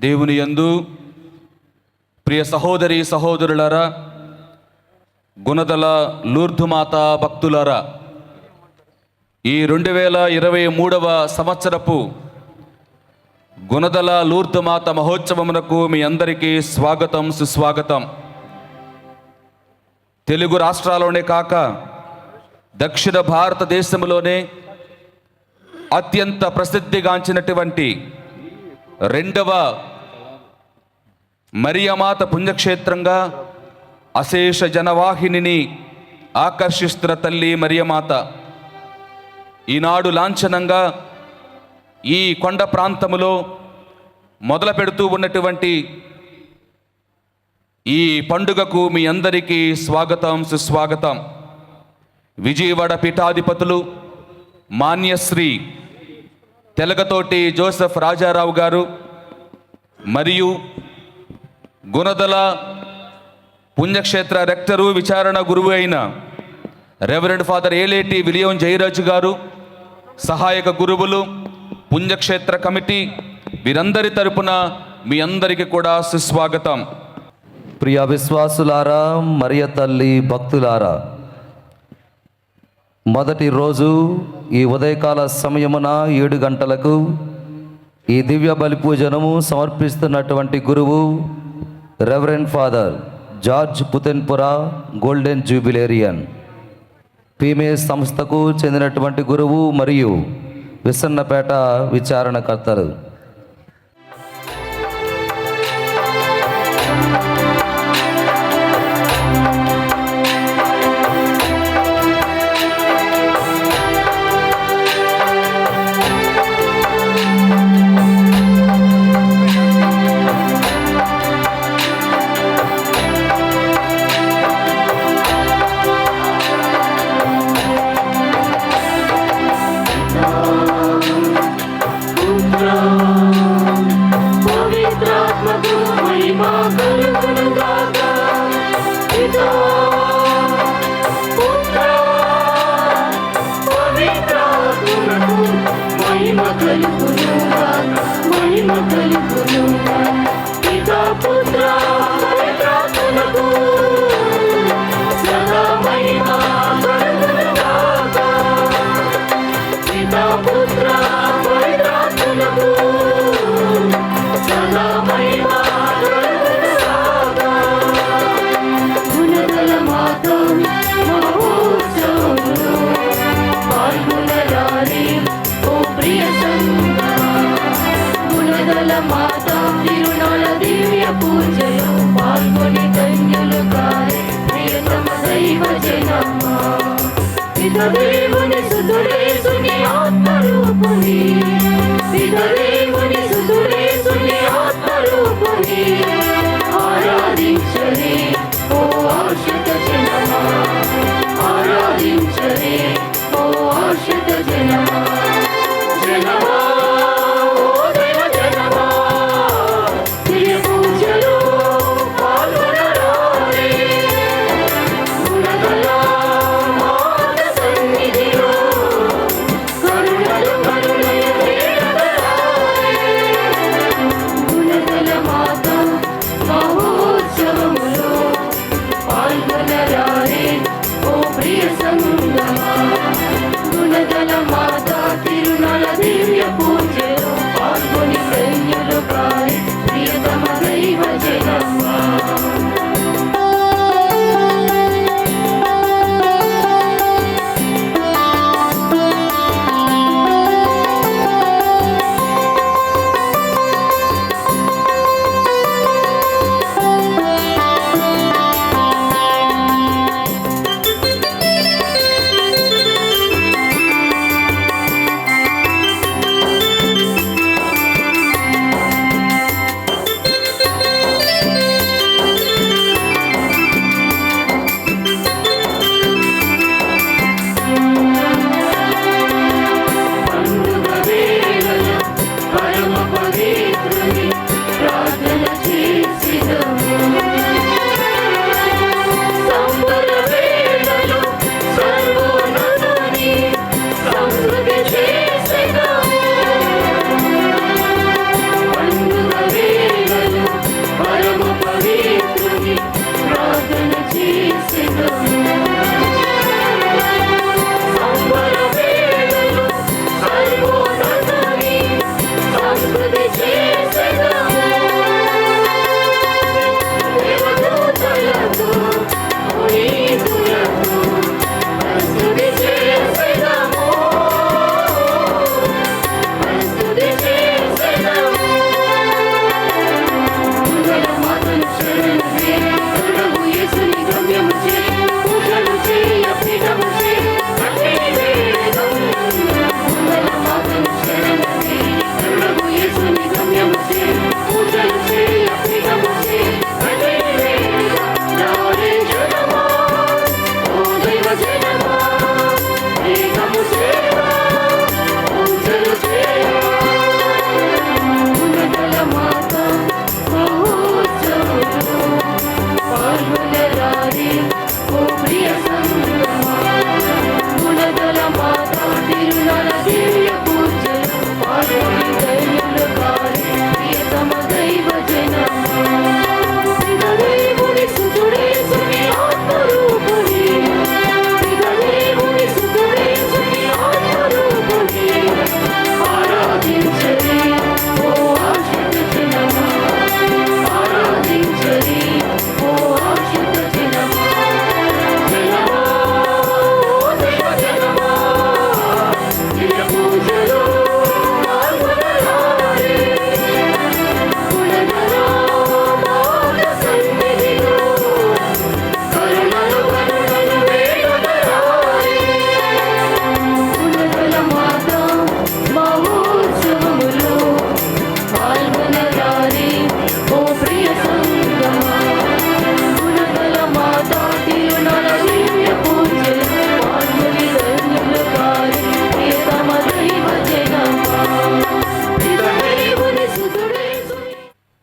దేవుని యందు ప్రియ సహోదరి సహోదరులారా, గుణదల లూర్దుమాత భక్తులారా, ఈ 2023వ సంవత్సరపు గుణదల లూర్దుమాత మహోత్సవమునకు మీ అందరికీ స్వాగతం, సుస్వాగతం. తెలుగు రాష్ట్రాల్లోనే కాక దక్షిణ భారతదేశంలోనే అత్యంత ప్రసిద్ధిగాంచినటువంటి రెండవ మరియమాత పుణ్యక్షేత్రంగా అశేష జనవాహినిని ఆకర్షిస్తున్న తల్లి మరియమాత ఈనాడు లాంఛనంగా ఈ కొండ ప్రాంతములో మొదలు పెడుతూ ఉన్నటువంటి ఈ పండుగకు మీ అందరికీ స్వాగతం, సుస్వాగతం. విజయవాడ పీఠాధిపతులు మాన్యశ్రీ తెలగతోటి జోసెఫ్ రాజారావు గారు మరియు గుణదల పుణ్యక్షేత్ర రెక్టరు, విచారణ గురువు అయిన reverend father Eleti William Jayaraju గారు, సహాయక గురువులు, పుణ్యక్షేత్ర కమిటీ, వీరందరి తరపున మీ అందరికీ కూడా సుస్వాగతం. ప్రియ విశ్వాసులారా, మరియ తల్లి భక్తులారా, మొదటి రోజు ఈ ఉదయకాల సమయమున 7 గంటలకు ఈ దివ్య బలి పూజనము సమర్పిస్తున్నటువంటి గురువు రెవరెండ్ ఫాదర్ జార్జ్ పుతెన్పురా గోల్డెన్ జూబిలేరియన్ పీమే సంస్థకు చెందినటువంటి గురువు మరియు విసన్నపేట విచారణకర్తలు.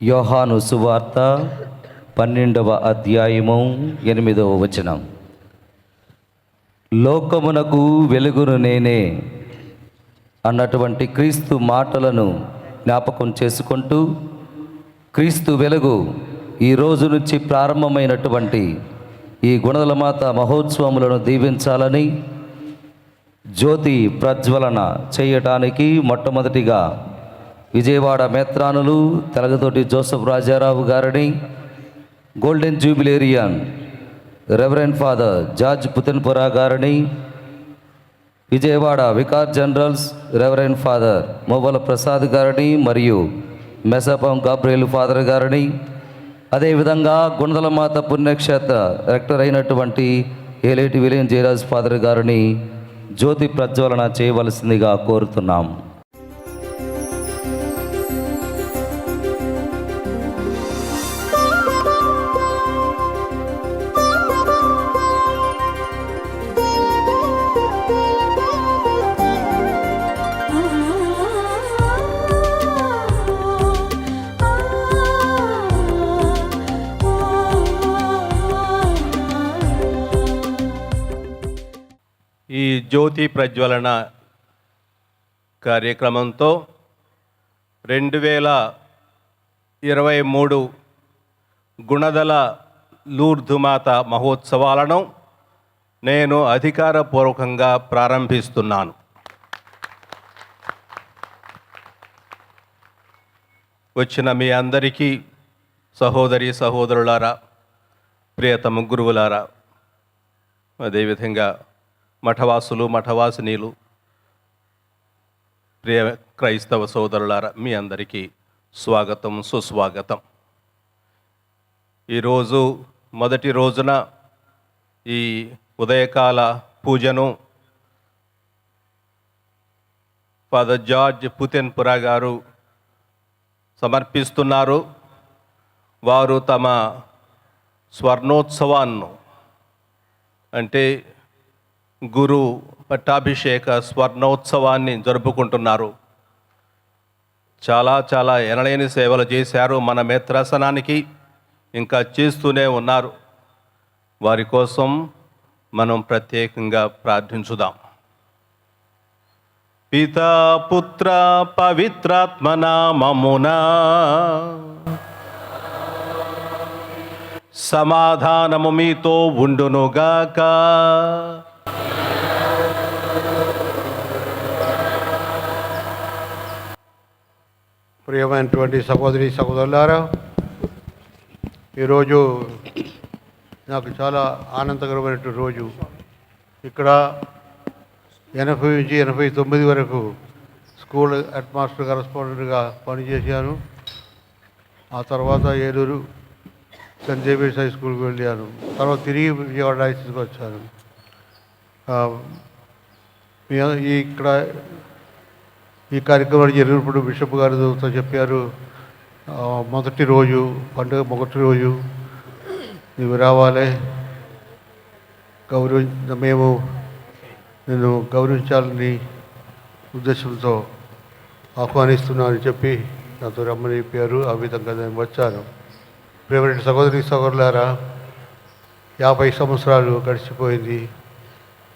యోహాను సువార్త 12వ అధ్యాయము 8వ వచనం. లోకమునకు వెలుగును నేనే అన్నటువంటి క్రీస్తు మాటలను జ్ఞాపకం చేసుకుంటూ, క్రీస్తు వెలుగు ఈ రోజు నుంచి ప్రారంభమైనటువంటి ఈ గుణదలమాత మహోత్సవములను దీవించాలని జ్యోతి ప్రజ్వలన చేయటానికి మొట్టమొదటిగా విజయవాడ మేత్రానులు తెలగతోటి జోసఫ్ రాజారావు గారిని, golden jubilarian reverend father George Puthenpura గారిని, Vijayawada vicar generals reverend father Mobala Prasad గారిని మరియు మెసపం గాబ్రియల్ ఫాదర్ గారిని, అదేవిధంగా గుణదలమాత పుణ్యక్షేత్ర రెక్టర్ అయినటువంటి ఏలేటి విలియం జయరాజ్ ఫాదర్ గారిని జ్యోతి ప్రజ్వలన చేయవలసిందిగా కోరుతున్నాం. ఈ జ్యోతి ప్రజ్వలన కార్యక్రమంతో 2023 గుణదల లూర్దుమాత మహోత్సవాలను నేను అధికారపూర్వకంగా ప్రారంభిస్తున్నాను. వచ్చిన మీ అందరికీ సహోదరి సహోదరులారా, ప్రియతమ గురువులారా, అదేవిధంగా మఠవాసులు మఠవాసినీలు, ప్రియ క్రైస్తవ సోదరులారా, మీ అందరికీ స్వాగతం సుస్వాగతం. ఈరోజు మొదటి రోజున ఈ ఉదయకాల పూజను ఫాదర్ జార్జ్ పుతన్పురా గారు సమర్పిస్తున్నారు. వారు తమ స్వర్ణోత్సవాన్ని, అంటే గురు పట్టాభిషేక స్వర్ణోత్సవాన్ని జరుపుకుంటున్నారు. చాలా ఎనలేని సేవలు చేశారు మన మేత్రాసనానికి, ఇంకా చేస్తూనే ఉన్నారు. వారి కోసం మనం ప్రత్యేకంగా ప్రార్థించుదాం. పితా పుత్ర పవిత్రాత్మ నామమునా సమాధానము మీతో ఉండునుగాక. ప్రియమైనటువంటి సహోదరి సహోదరులారా, ఈరోజు నాకు చాలా ఆనందకరమైనటువంటి రోజు. ఇక్కడ 80 నుంచి 89 వరకు స్కూల్ హెడ్ మాస్టర్ కరస్పాండెంట్గా పనిచేశాను. ఆ తర్వాత ఏలూరు సెయింట్ జేవియర్స్ హై స్కూల్కి వెళ్ళాను. తర్వాత తిరిగి విజయవాడ హై స్కూల్కి వచ్చాను. ఇక్కడ ఈ కార్యక్రమాలు జరిగినప్పుడు బిషప్ గారితో చెప్పారు, మొదటి రోజు పండుగ, మొదటి రోజు నువ్వు రావాలి, మేము నేను గౌరవించాలని ఉద్దేశంతో ఆహ్వానిస్తున్నానని చెప్పి నాతో రమ్మని చెప్పారు. ఆ విధంగా నేను వచ్చాను. ప్రియమైన సహోదరి సహోదరులారా, 50 సంవత్సరాలు గడిచిపోయింది.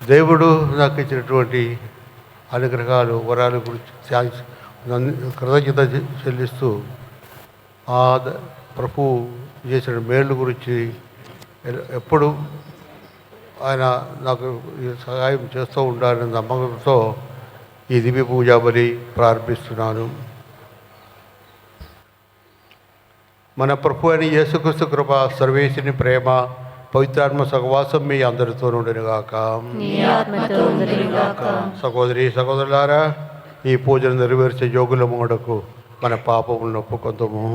దేవుడు నాకు ఇచ్చినటువంటి అనుగ్రహాలు, వరాల గురించి కృతజ్ఞత చెల్లిస్తూ ఆ ప్రభు చేసిన మేళ్ళు గురించి ఎప్పుడు ఆయన నాకు సహాయం చేస్తూ ఉండాలనే నమ్మకంతో ఈ దివ్య పూజా బలి ప్రారంభిస్తున్నాను. మన ప్రభు అని యేసుక్రీస్తు కృప, సర్వేశ్వరుని ప్రేమ, పవిత్రాత్మ సహవాసం మీ అందరితో నుండినగాక. సహోదరి సహోదరులారా, ఈ పూజను నెరవేర్చే యోగుల మూడకు మన పాపములను ఒప్పుకొందుము.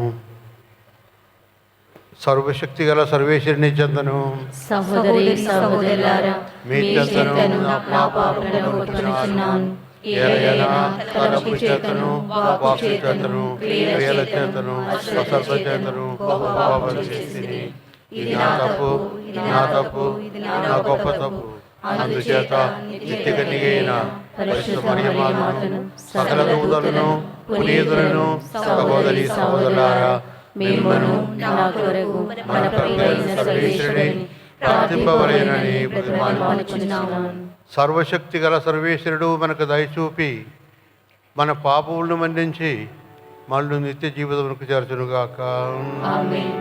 సర్వశక్తి గల సర్వేశ్వరుని చెందను సహోదరి సహోదరులారా, మీ చెందను నా పాపములను ఒప్పుకొనుచున్నాను. తలపు చేతను, వాక్కు చేతను, క్రియల చేతను, అశ్రద్ధ చేతను పాపములు చేసిని. ఇది నా తప్పు, ఇది నా గొప్ప తప్పు. అందుచేత నిత్యగతిగైన పరిశుద్ధ మరియమాతను, సకల దూతలను, పునీతులను, సహోదరి సహోదరులారా, మేమును నా కొరకు మన ప్రభువైన సర్వేశ్వరుని ప్రార్థింపవలెనని బ్రతిమాలుకొనుచున్నాము. సర్వశక్తి గల సర్వేశ్వరుడు మనకు దయచూపి మన పాపములను మన్నించి మనల్ని నిత్య జీవితమునకు చేర్చునుగాక. ఆమేన్.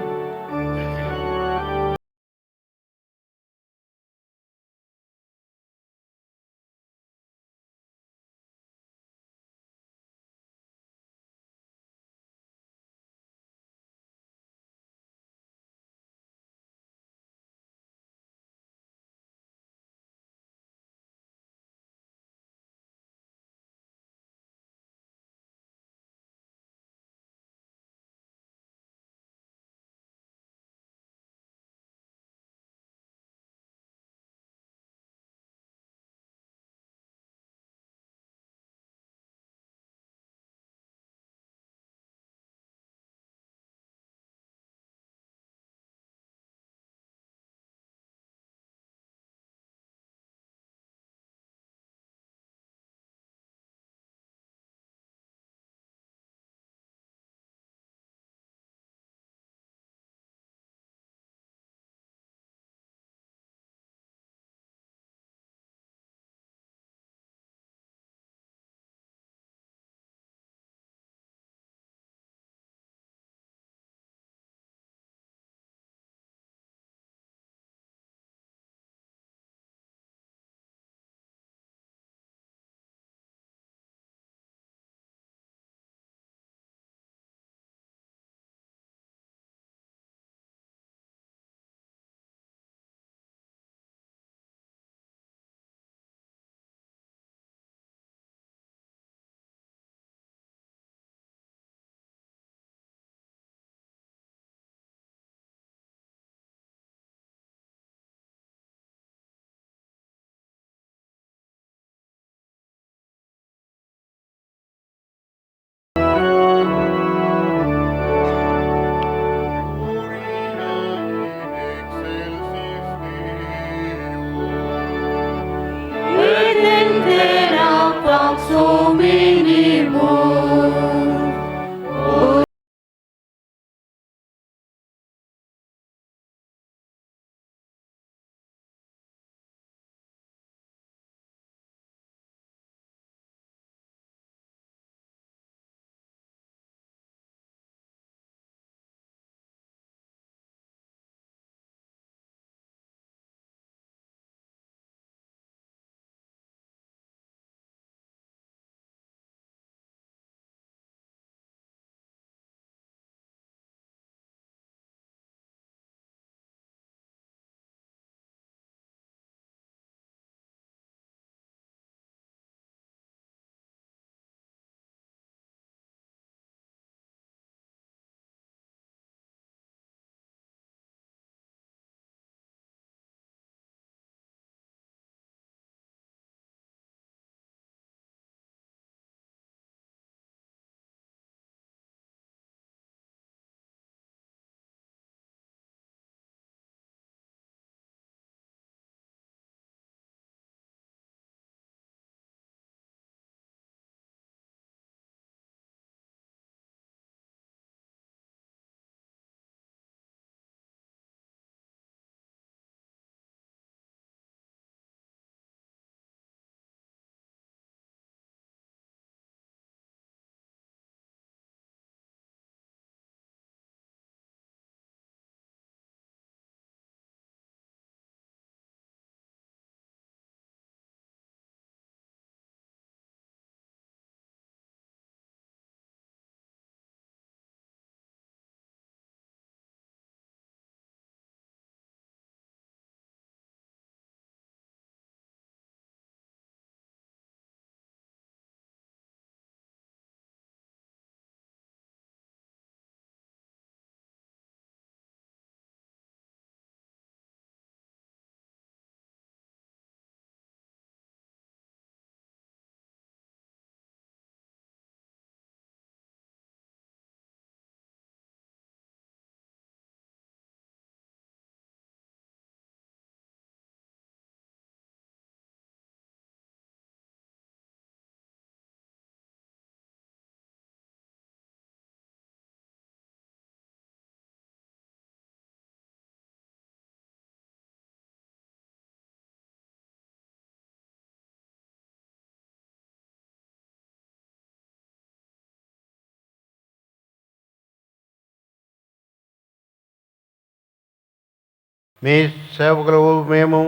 మీ సేవకులు మేము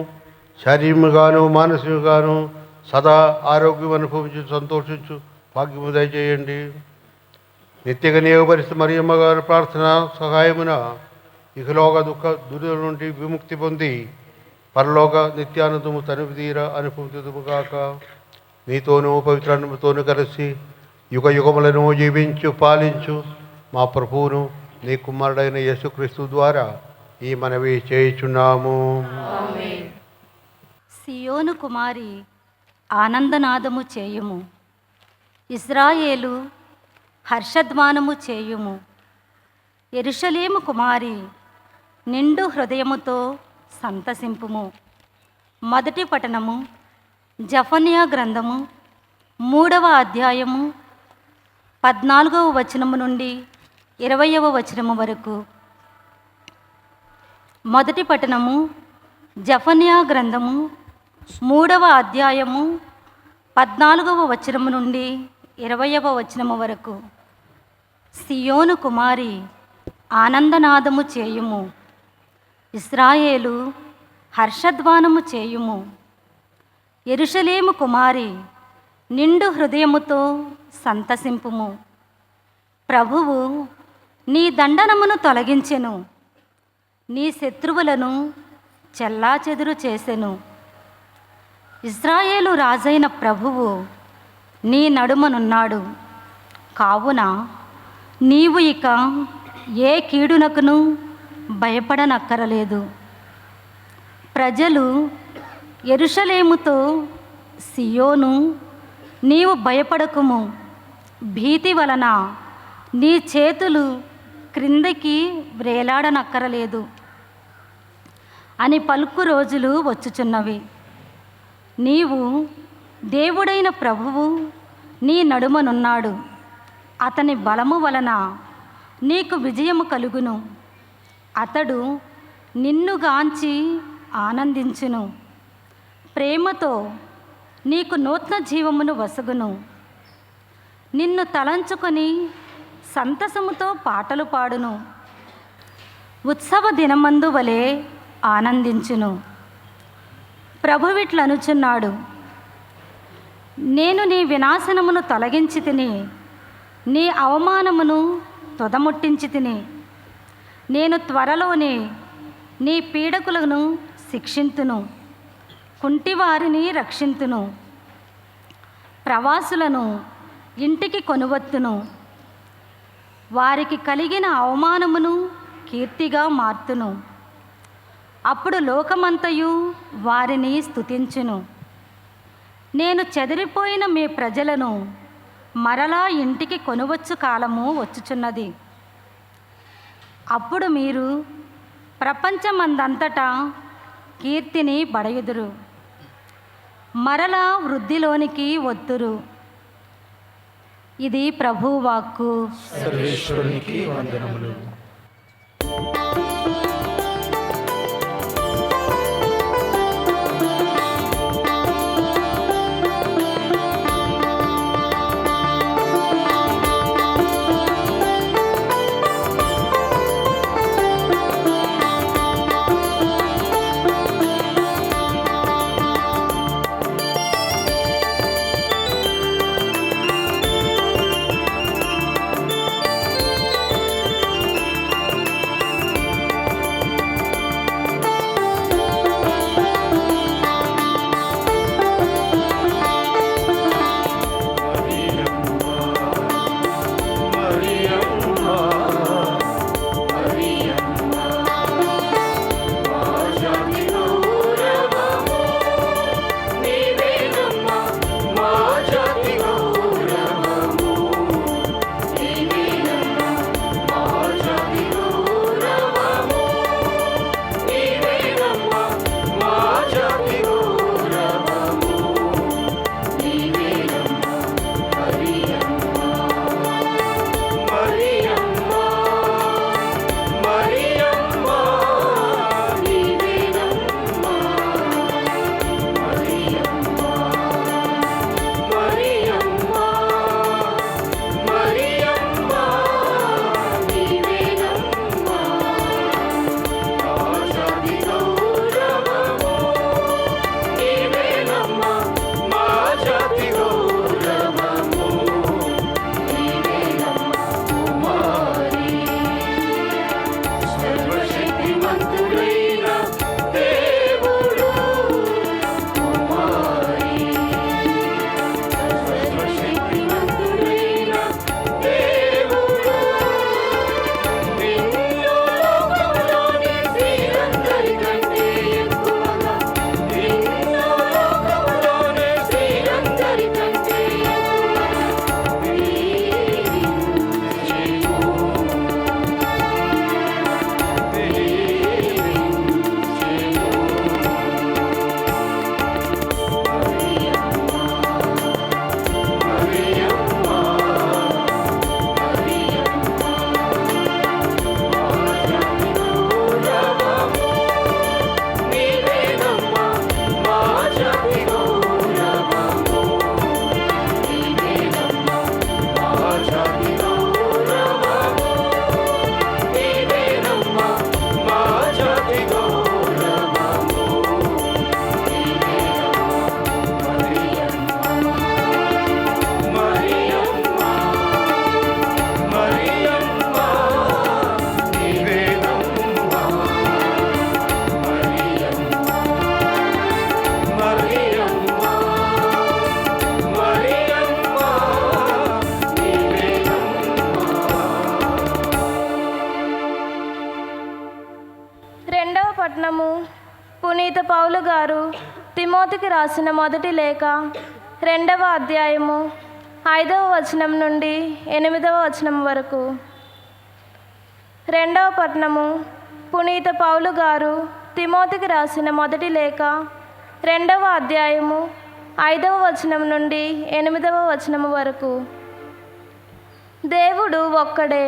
శారీరముగాను మానసికగాను సదా ఆరోగ్యం అనుభవించి సంతోషించు భాగ్యము దయచేయండి. నిత్యగా నియోగపరిస్థితి మరియమ్మ గారి ప్రార్థన సహాయమున ఇహలోక దుఃఖ దురిత నుండి విముక్తి పొంది పరలోక నిత్యానందము తనివి తీర అనుభూతిగాక. నీతోనూ పవిత్రాత్మతోనూ కలిసి యుగ యుగములను జీవించు పాలించు మా ప్రభువును నీ కుమారుడైన యేసుక్రీస్తు ద్వారా ఈ మనవి చేయుచున్నాము. సియోను కుమారి ఆనందనాదము చేయుము, ఇశ్రాయేలు హర్షధ్వానము చేయుము. యెరూషలేము కుమారి నిండు హృదయముతో సంతసింపుము. మొదటి పఠనము జఫన్యా గ్రంథము 3వ అధ్యాయము 14వ వచనము నుండి 20వ వచనము వరకు. మొదటి పఠనము జఫన్యా గ్రంథము 3వ అధ్యాయము 14వ వచనము నుండి 20వ వచనము వరకు. సియోను కుమారి ఆనందనాదము చేయుము, ఇశ్రాయేలు హర్షధ్వానము చేయుము. యెరూషలేము కుమారి నిండు హృదయముతో సంతసింపుము. ప్రభువు నీ దండనమును తొలగించెను, నీ శత్రువులను చెల్లాచెదురు చేసెను. ఇశ్రాయేలు రాజైన ప్రభువు నీ నడుమనున్నాడు కావున నీవు ఇక ఏ కీడునకును భయపడనక్కరలేదు. ప్రజలు యెరూషలేముతో, సియోను నీవు భయపడకుము, భీతి వలన నీ చేతులు క్రిందకి వ్రేలాడనక్కరలేదు అని పలుకు రోజులు వచ్చుచున్నవి. నీవు దేవుడైన ప్రభువు నీ నడుమనున్నాడు, అతని బలము వలన నీకు విజయము కలుగును. అతడు నిన్నుగాంచి ఆనందించును, ప్రేమతో నీకు నూతన జీవమును వసగును. నిన్ను తలంచుకొని సంతసముతో పాటలు పాడును, ఉత్సవ దినమందు వలె ఆనందించును. ప్రభువిట్లనుచున్నాడు, నేను నీ వినాశనమును తొలగించి తిని, నీ అవమానమును తుదముట్టించి తిని. నేను త్వరలోనే నీ పీడకులను శిక్షింతును, కుంటివారిని రక్షింతును, ప్రవాసులను ఇంటికి కొనువత్తును. వారికి కలిగిన అవమానమును కీర్తిగా మార్తును. అప్పుడు లోకమంతయు వారిని స్తుతించును. నేను చెదిరిపోయిన మీ ప్రజలను మరలా ఇంటికి కొనువచ్చు కాలము వచ్చుచున్నది. అప్పుడు మీరు ప్రపంచమందంతటా కీర్తిని బడయుదురు, మరలా వృద్ధిలోనికి వత్తురు. ఇది ప్రభువు వాక్కు. సర్వేశ్వరునికి వందనములు. పౌలు గారు తిమోతికి రాసిన మొదటి లేఖ 2వ అధ్యాయము 5వ వచనం నుండి 8వ వచనం వరకు. 2వ పట్టణము. పునీత పౌలు గారు తిమోతికి రాసిన మొదటి లేఖ 2వ అధ్యాయము 5వ వచనం నుండి 8వ వచనం వరకు. దేవుడు ఒక్కడే.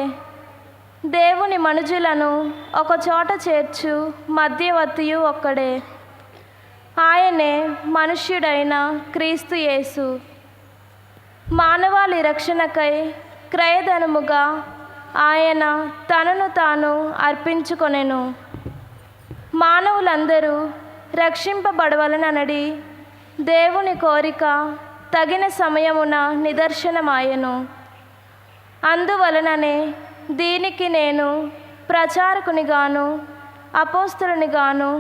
దేవుని మనుజులను ఒక చోట చేర్చు మధ్యవర్తియు ఒక్కడే. ఆయనే మనుష్యుడైన క్రీస్తు యేసు. మానవాళి రక్షణకై క్రయధనముగా ఆయన తనను తాను అర్పించుకొనెను. మానవులందరూ రక్షింపబడవలననడి దేవుని కోరిక తగిన సమయమున నిదర్శనమాయెను. అందువలననే దీనికి నేను ప్రచారకునిగాను అపోస్తలునిగాను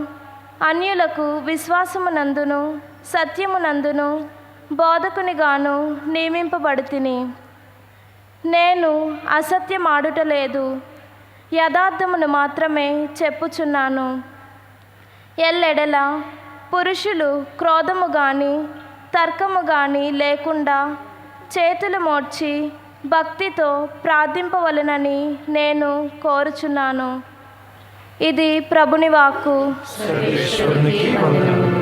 అన్యులకు విశ్వాసమునందును సత్యమునందును బోధకునిగాను నియమింపబడితిని. నేను అసత్యమాడుటలేదు, యథార్థమును మాత్రమే చెప్పుచున్నాను. ఎల్లెడల పురుషులు క్రోధము గాని తర్కము గాని లేకుండా చేతులు మోడ్చి భక్తితో ప్రార్థింపవలెనని నేను కోరుచున్నాను. ఇది ప్రభుని వాక్కు. సర్వేశ్వరునికి వందనములు.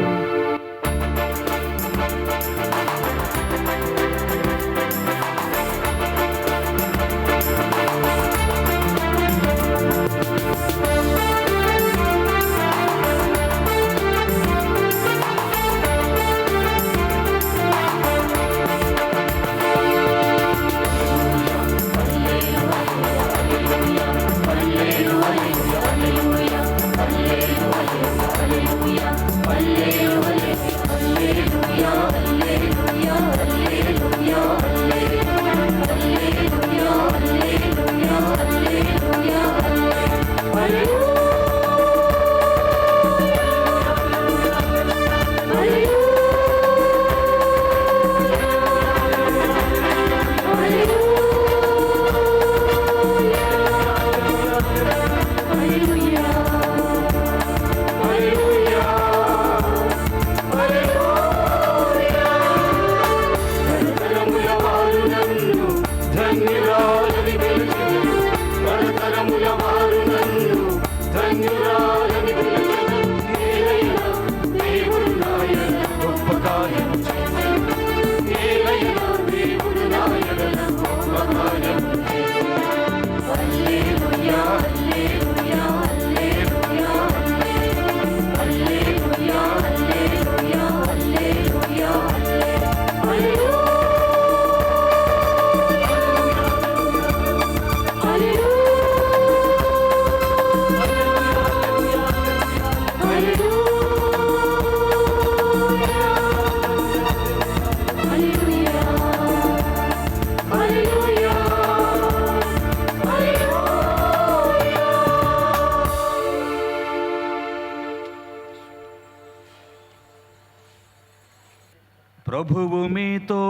ప్రభువు మీతో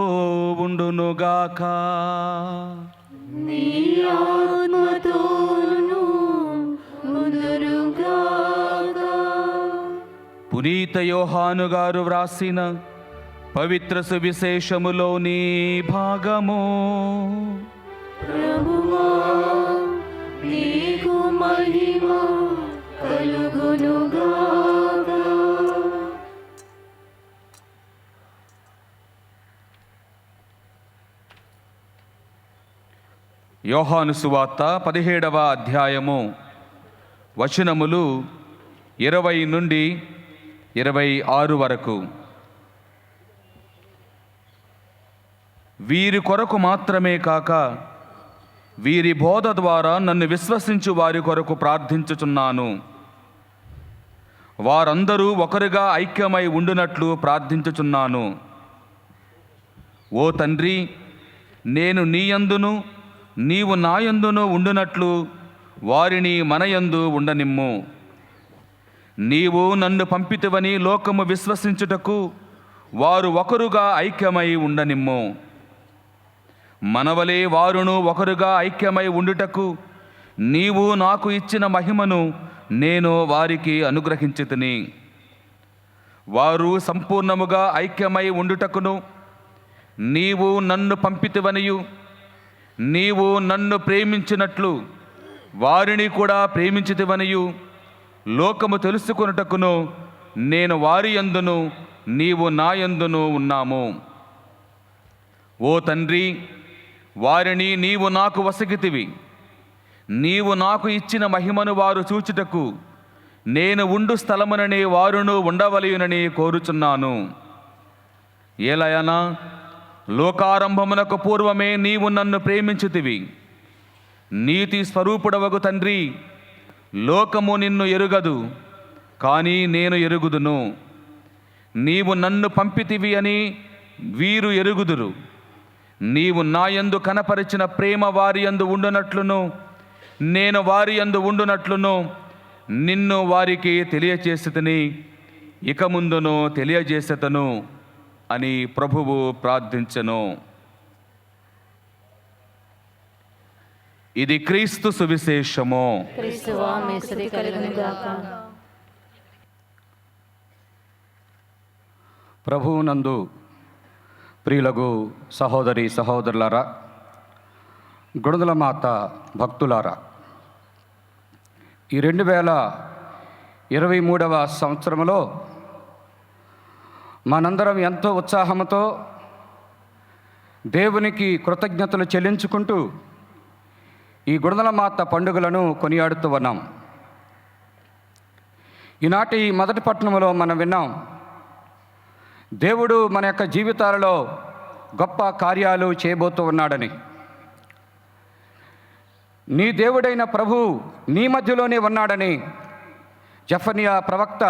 ఉండునుగాక. నీ ఆత్మతోను ఉండునుగాక. పునీత యోహాను గారు వ్రాసిన పవిత్ర సువిశేషములోని భాగము. ప్రభువా, నీకు మహిమ కలుగునుగాక. యోహాను సువార్త 17వ అధ్యాయము వచనములు 20 నుండి 26 వరకు. వీరి కొరకు మాత్రమే కాక వీరి బోధ ద్వారా నన్ను విశ్వసించు వారి కొరకు ప్రార్థించుచున్నాను. వారందరూ ఒకరుగా ఐక్యమై ఉండునట్లు ప్రార్థించుచున్నాను. ఓ తండ్రి, నేను నీయందును నీవు నాయందును ఉండునట్లు వారిని మనయందు ఉండనిమ్ము. నీవు నన్ను పంపితివని లోకము విశ్వసించుటకు వారు ఒకరుగా ఐక్యమై ఉండనిమ్ము. మనవలే వారును ఒకరుగా ఐక్యమై ఉండుటకు నీవు నాకు ఇచ్చిన మహిమను నేను వారికి అనుగ్రహించితిని. వారు సంపూర్ణముగా ఐక్యమై ఉండుటకును నీవు నన్ను పంపితివనియు నీవు నన్ను ప్రేమించినట్లు వారిని కూడా ప్రేమించితివనియు లోకము తెలుసుకొనుటకును నేను వారి యందును నీవు నా యందును ఉన్నాము. ఓ తండ్రి, వారిని నీవు నాకు వసగితివి. నీవు నాకు ఇచ్చిన మహిమను వారు చూచుటకు నేను ఉండు స్థలముననే వారును ఉండవలయునని కోరుచున్నాను. ఏలయనా, లోకారంభమునకు పూర్వమే నీవు నన్ను ప్రేమించితివి. నీతి స్వరూపుడవగు తండ్రి, లోకము నిన్ను ఎరుగదు, కానీ నేను ఎరుగుదును. నీవు నన్ను పంపితివి అని వీరు ఎరుగుదురు. నీవు నాయందు కనపరిచిన ప్రేమ వారి యందు ఉండునట్లును నేను వారి యందు ఉండునట్లును నిన్ను వారికి తెలియచేసితిని, ఇక ముందును తెలియజేసేతను అని ప్రభువు ప్రార్థించెను. ఇది క్రీస్తు సువిశేషము. క్రీస్తువా మీ స్తుతి కలుగును గాక. ప్రభువునందు ప్రియులగు సహోదరి సహోదరులారా, గుణదల మాత భక్తులారా, ఈ 2023వ సంవత్సరంలో మనందరం ఎంతో ఉత్సాహంతో దేవునికి కృతజ్ఞతలు చెల్లించుకుంటూ ఈ గుణదల మాత పండుగలను కొనియాడుతూ ఉన్నాం. ఈనాటి మొదటి పట్టణంలో మనం విన్నాం, దేవుడు మన యొక్క జీవితాలలో గొప్ప కార్యాలు చేయబోతూ ఉన్నాడని. నీ దేవుడైన ప్రభు నీ మధ్యలోనే ఉన్నాడని జెఫన్యా ప్రవక్త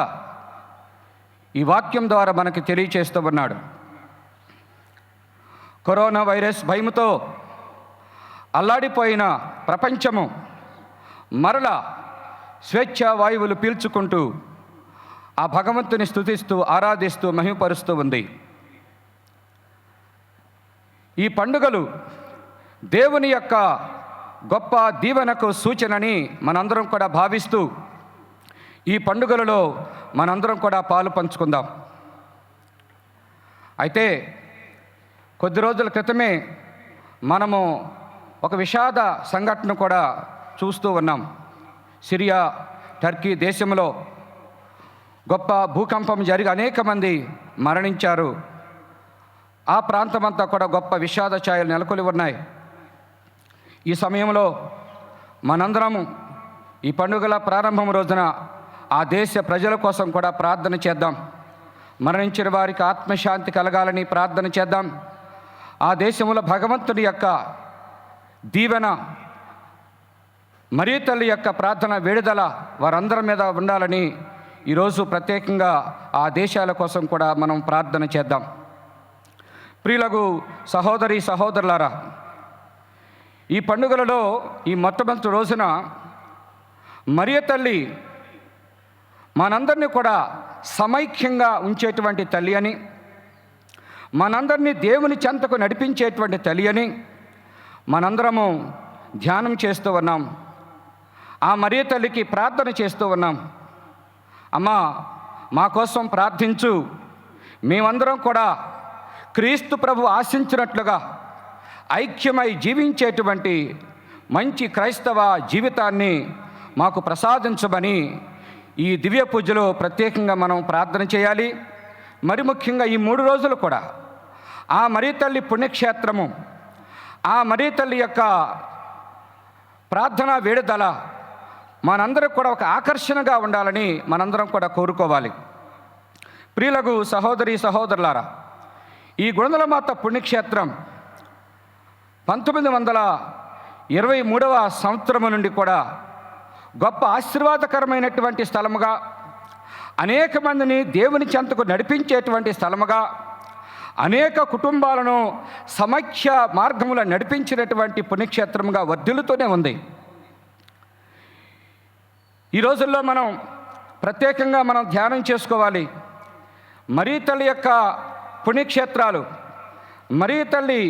ఈ వాక్యం ద్వారా మనకి తెలియచేస్తూ ఉన్నాడు. కరోనా వైరస్ భయముతో అల్లాడిపోయిన ప్రపంచము మరలా స్వేచ్ఛ వాయువులు పీల్చుకుంటూ ఆ భగవంతుని స్తుతిస్తూ ఆరాధిస్తూ మహిమపరుస్తూ ఉంది. ఈ పండుగలు దేవుని యొక్క గొప్ప దీవెనకు సూచనని మనందరం కూడా భావిస్తూ ఈ పండుగలలో మనందరం కూడా పాలు పంచుకుందాం. అయితే కొద్ది రోజుల క్రితమే మనము ఒక విషాద సంఘటన కూడా చూస్తూ ఉన్నాం. సిరియా, టర్కీ దేశంలో గొప్ప భూకంపం జరిగి అనేక మంది మరణించారు. ఆ ప్రాంతమంతా కూడా గొప్ప విషాద ఛాయలు నెలకొని ఉన్నాయి. ఈ సమయంలో మనందరము ఈ పండుగల ప్రారంభం రోజున ఆ దేశ ప్రజల కోసం కూడా ప్రార్థన చేద్దాం. మరణించిన వారికి ఆత్మశాంతి కలగాలని ప్రార్థన చేద్దాం. ఆ దేశంలో భగవంతుని యొక్క దీవెన, మరియ తల్లి యొక్క ప్రార్థన విడుదల వారందరి మీద ఉండాలని ఈరోజు ప్రత్యేకంగా ఆ దేశాల కోసం కూడా మనం ప్రార్థన చేద్దాం. ప్రియులకు సహోదరి సహోదరులారా, ఈ పండుగలలో ఈ మొట్టమొదటి రోజున మరియ తల్లి మనందరినీ కూడా సమైక్యంగా ఉంచేటువంటి తల్లి అని, మనందరినీ దేవుని చెంతకు నడిపించేటువంటి తల్లి అని మనందరము ధ్యానం చేస్తూ ఉన్నాం. ఆ మరియ తల్లికి ప్రార్థన చేస్తూ ఉన్నాం. అమ్మా, మా కోసం ప్రార్థించు. మేమందరం కూడా క్రీస్తు ప్రభు ఆశించినట్లుగా ఐక్యమై జీవించేటువంటి మంచి క్రైస్తవ జీవితాన్ని మాకు ప్రసాదించమని ఈ దివ్య పూజలో ప్రత్యేకంగా మనం ప్రార్థన చేయాలి. మరి ముఖ్యంగా ఈ 3 రోజులు కూడా ఆ మరియ తల్లి పుణ్యక్షేత్రము, ఆ మరియ తల్లి యొక్క ప్రార్థనా వేడుదల మనందరం కూడా ఒక ఆకర్షణగా ఉండాలని మనందరం కూడా కోరుకోవాలి. ప్రియులకు సహోదరి సహోదరులారా, ఈ గుణదల మాత పుణ్యక్షేత్రం 1923వ సంవత్సరం నుండి కూడా గొప్ప ఆశీర్వాదకరమైనటువంటి స్థలముగా, అనేక మందిని దేవుని చెంతకు నడిపించేటువంటి స్థలముగా, అనేక కుటుంబాలను సమైక్య మార్గములో నడిపించినటువంటి పుణ్యక్షేత్రముగా వర్ధిల్లుతూనే ఉంది. ఈ రోజుల్లో మనం ప్రత్యేకంగా మనం ధ్యానం చేసుకోవాలి. మరియ తల్లి యొక్క పుణ్యక్షేత్రాలు, మరియ తల్లి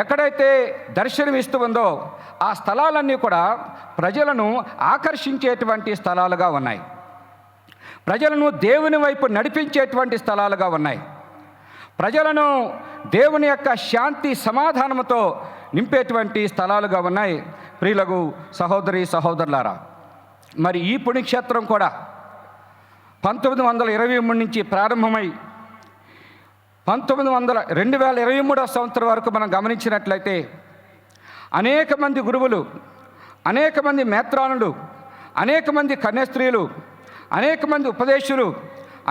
ఎక్కడైతే దర్శనమిస్తూ ఉందో ఆ స్థలాలన్నీ కూడా ప్రజలను ఆకర్షించేటువంటి స్థలాలుగా ఉన్నాయి. ప్రజలను దేవుని వైపు నడిపించేటువంటి స్థలాలుగా ఉన్నాయి. ప్రజలను దేవుని యొక్క శాంతి సమాధానంతో నింపేటువంటి స్థలాలుగా ఉన్నాయి. ప్రియులకు సహోదరి సహోదరులారా, మరి ఈ పుణ్యక్షేత్రం కూడా 1923 నుంచి ప్రారంభమై 2023 సంవత్సరం వరకు మనం గమనించినట్లయితే అనేక మంది గురువులు, అనేక మంది మేత్రానులు, అనేక మంది కన్యాస్త్రీలు, అనేక మంది ఉపదేశులు,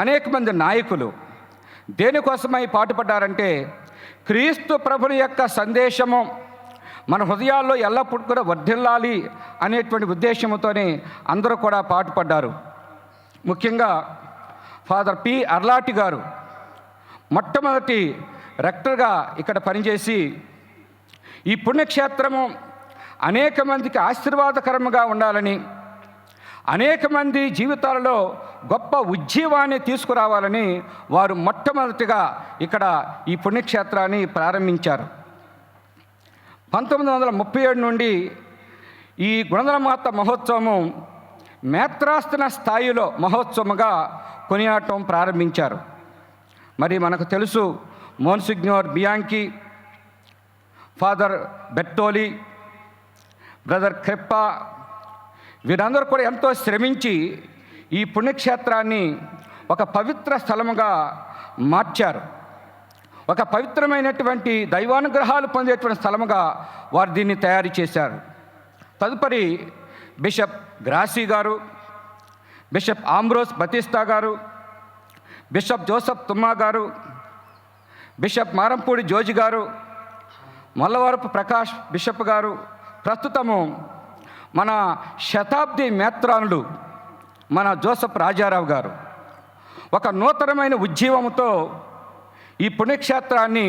అనేక మంది నాయకులు దేనికోసమై పాటుపడ్డారంటే క్రీస్తు ప్రభుని యొక్క సందేశము మన హృదయాల్లో ఎల్లప్పుడూ కూడా వర్ధిల్లాలి అనేటువంటి ఉద్దేశంతోనే అందరూ కూడా పాటుపడ్డారు. ముఖ్యంగా ఫాదర్ పి అర్లాటి గారు మొట్టమొదటి రెక్టర్గా ఇక్కడ పనిచేసి ఈ పుణ్యక్షేత్రము అనేక మందికి ఆశీర్వాదకరంగా ఉండాలని, అనేక మంది జీవితాలలో గొప్ప ఉజ్జీవాన్ని తీసుకురావాలని వారు మొట్టమొదటిగా ఇక్కడ ఈ పుణ్యక్షేత్రాన్ని ప్రారంభించారు. 1937 నుండి ఈ గుణదలమాత మహోత్సవము మేత్రాస్తన స్థాయిలో మహోత్సవముగా కొనియాడటం ప్రారంభించారు. మరి మనకు తెలుసు మోన్సిగ్నోర్ బియాంకి, ఫాదర్ బెట్టోలి, బ్రదర్ క్రెప్ప వీరందరూ కూడా ఎంతో శ్రమించి ఈ పుణ్యక్షేత్రాన్ని ఒక పవిత్ర స్థలముగా మార్చారు. ఒక పవిత్రమైనటువంటి దైవానుగ్రహాలు పొందేటువంటి స్థలముగా వారు దీన్ని తయారు చేశారు. తదుపరి బిషప్ గ్రాసీ గారు, బిషప్ ఆంబ్రోస్ బతిస్తా గారు, బిషప్ జోసఫ్ తుమ్మా గారు, బిషప్ మారంపూడి జోజి గారు, మల్లవరపు ప్రకాష్ బిషప్ గారు, ప్రస్తుతము మన శతాబ్ది మేత్రానుడు మన జోసఫ్ రాజారావు గారు ఒక నూతనమైన ఉజ్జీవంతో ఈ పుణ్యక్షేత్రాన్ని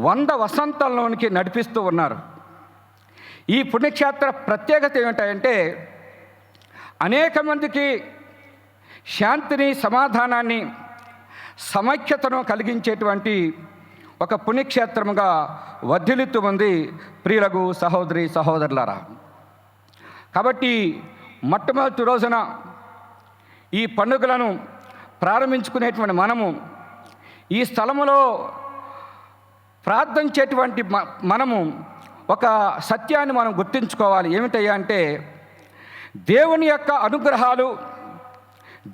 100 వసంతాల్లోనికి నడిపిస్తూ ఉన్నారు. ఈ పుణ్యక్షేత్ర ప్రత్యేకత ఏమిటంటే అనేక మందికి శాంతిని, సమాధానాన్ని, సమైక్యతను కలిగించేటువంటి ఒక పుణ్యక్షేత్రముగా వర్ధిల్లుతూ ఉంది. ప్రియులకు సహోదరి సహోదరులారా, కాబట్టి మొట్టమొదటి రోజున ఈ పండుగలను ప్రారంభించుకునేటువంటి మనము ఈ స్థలములో ప్రార్థించేటువంటి మనము ఒక సత్యాన్ని మనం గుర్తుంచుకోవాలి. ఏమిటయ్యా అంటే దేవుని యొక్క అనుగ్రహాలు,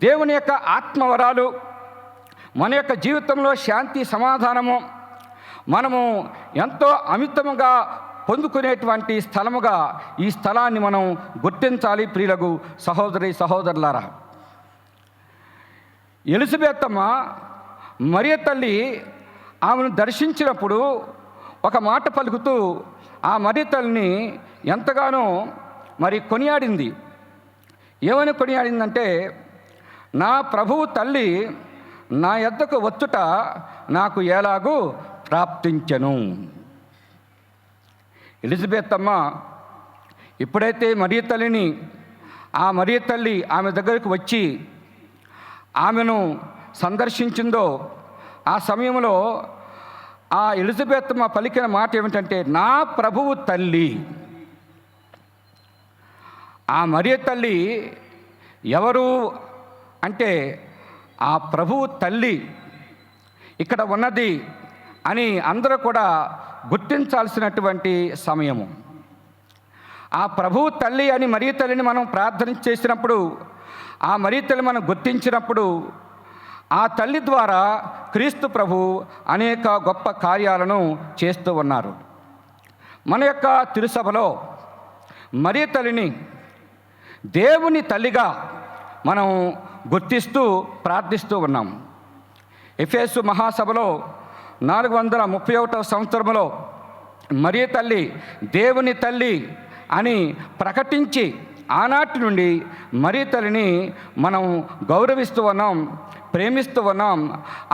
దేవుని యొక్క ఆత్మవరాలు మన యొక్క జీవితంలో శాంతి సమాధానము మనము ఎంతో అమితముగా పొందుకునేటువంటి స్థలముగా ఈ స్థలాన్ని మనం గుర్తించాలి. ప్రియులకు సహోదరి సహోదరులారా, ఎలిజబెత్ అమ్మ మరియ తల్లి ఆమెను దర్శించినప్పుడు ఒక మాట పలుకుతూ ఆ మరియ తల్లిని ఎంతగానో మరి కొనియాడింది. ఏమని కొనియాడిందంటే, నా ప్రభువు తల్లి నా యొద్దకు వచ్చుట నాకు ఎలాగూ ప్రాప్తించెను. ఎలిజబెత్ అమ్మ ఎప్పుడైతే మరియ తల్లిని, ఆ మరియ తల్లి ఆమె దగ్గరకు వచ్చి ఆమెను సందర్శించిందో ఆ సమయంలో ఆ ఎలిజబెత్ అమ్మ పలికిన మాట ఏమిటంటే, నా ప్రభువు తల్లి. ఆ మరియ తల్లి ఎవరు అంటే ఆ ప్రభువు తల్లి ఇక్కడ ఉన్నది అని అందరూ కూడా గుర్తించాల్సినటువంటి సమయము. ఆ ప్రభువు తల్లి అని మరియ తల్లిని మనం ప్రార్థన చేసినప్పుడు, ఆ మరియ తల్లి మనం గుర్తించినప్పుడు ఆ తల్లి ద్వారా క్రీస్తు ప్రభు అనేక గొప్ప కార్యాలను చేస్తూ ఉన్నారు. మన యొక్క తిరుసభలో మరియ తల్లిని దేవుని తల్లిగా మనం గుర్తిస్తూ ప్రార్థిస్తూ ఉన్నాం. ఎఫెసు మహాసభలో 431వ సంవత్సరంలో మరియ తల్లి దేవుని తల్లి అని ప్రకటించి ఆనాటి నుండి మరియ తల్లిని మనం గౌరవిస్తూ ఉన్నాం, ప్రేమిస్తూ ఉన్నాం.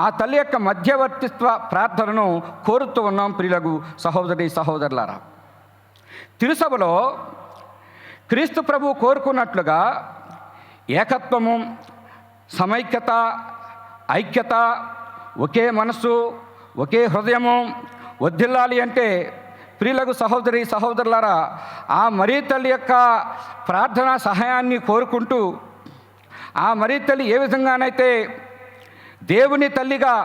ఆ తల్లి యొక్క మధ్యవర్తిత్వ ప్రార్థనను కోరుతూ ఉన్నాం. ప్రియులకు సహోదరి సహోదరులారా, తిరుసభలో క్రీస్తు ప్రభు కోరుకున్నట్లుగా ఏకత్వము, సమైక్యత, ఐక్యత, ఒకే మనస్సు, ఒకే హృదయము వర్ధిల్లాలి అంటే ప్రియులకు సహోదరి సహోదరులారా, ఆ మరియ తల్లి యొక్క ప్రార్థనా సహాయాన్ని కోరుకుంటూ ఆ మరియ తల్లి ఏ విధంగానైతే దేవుని తల్లిగా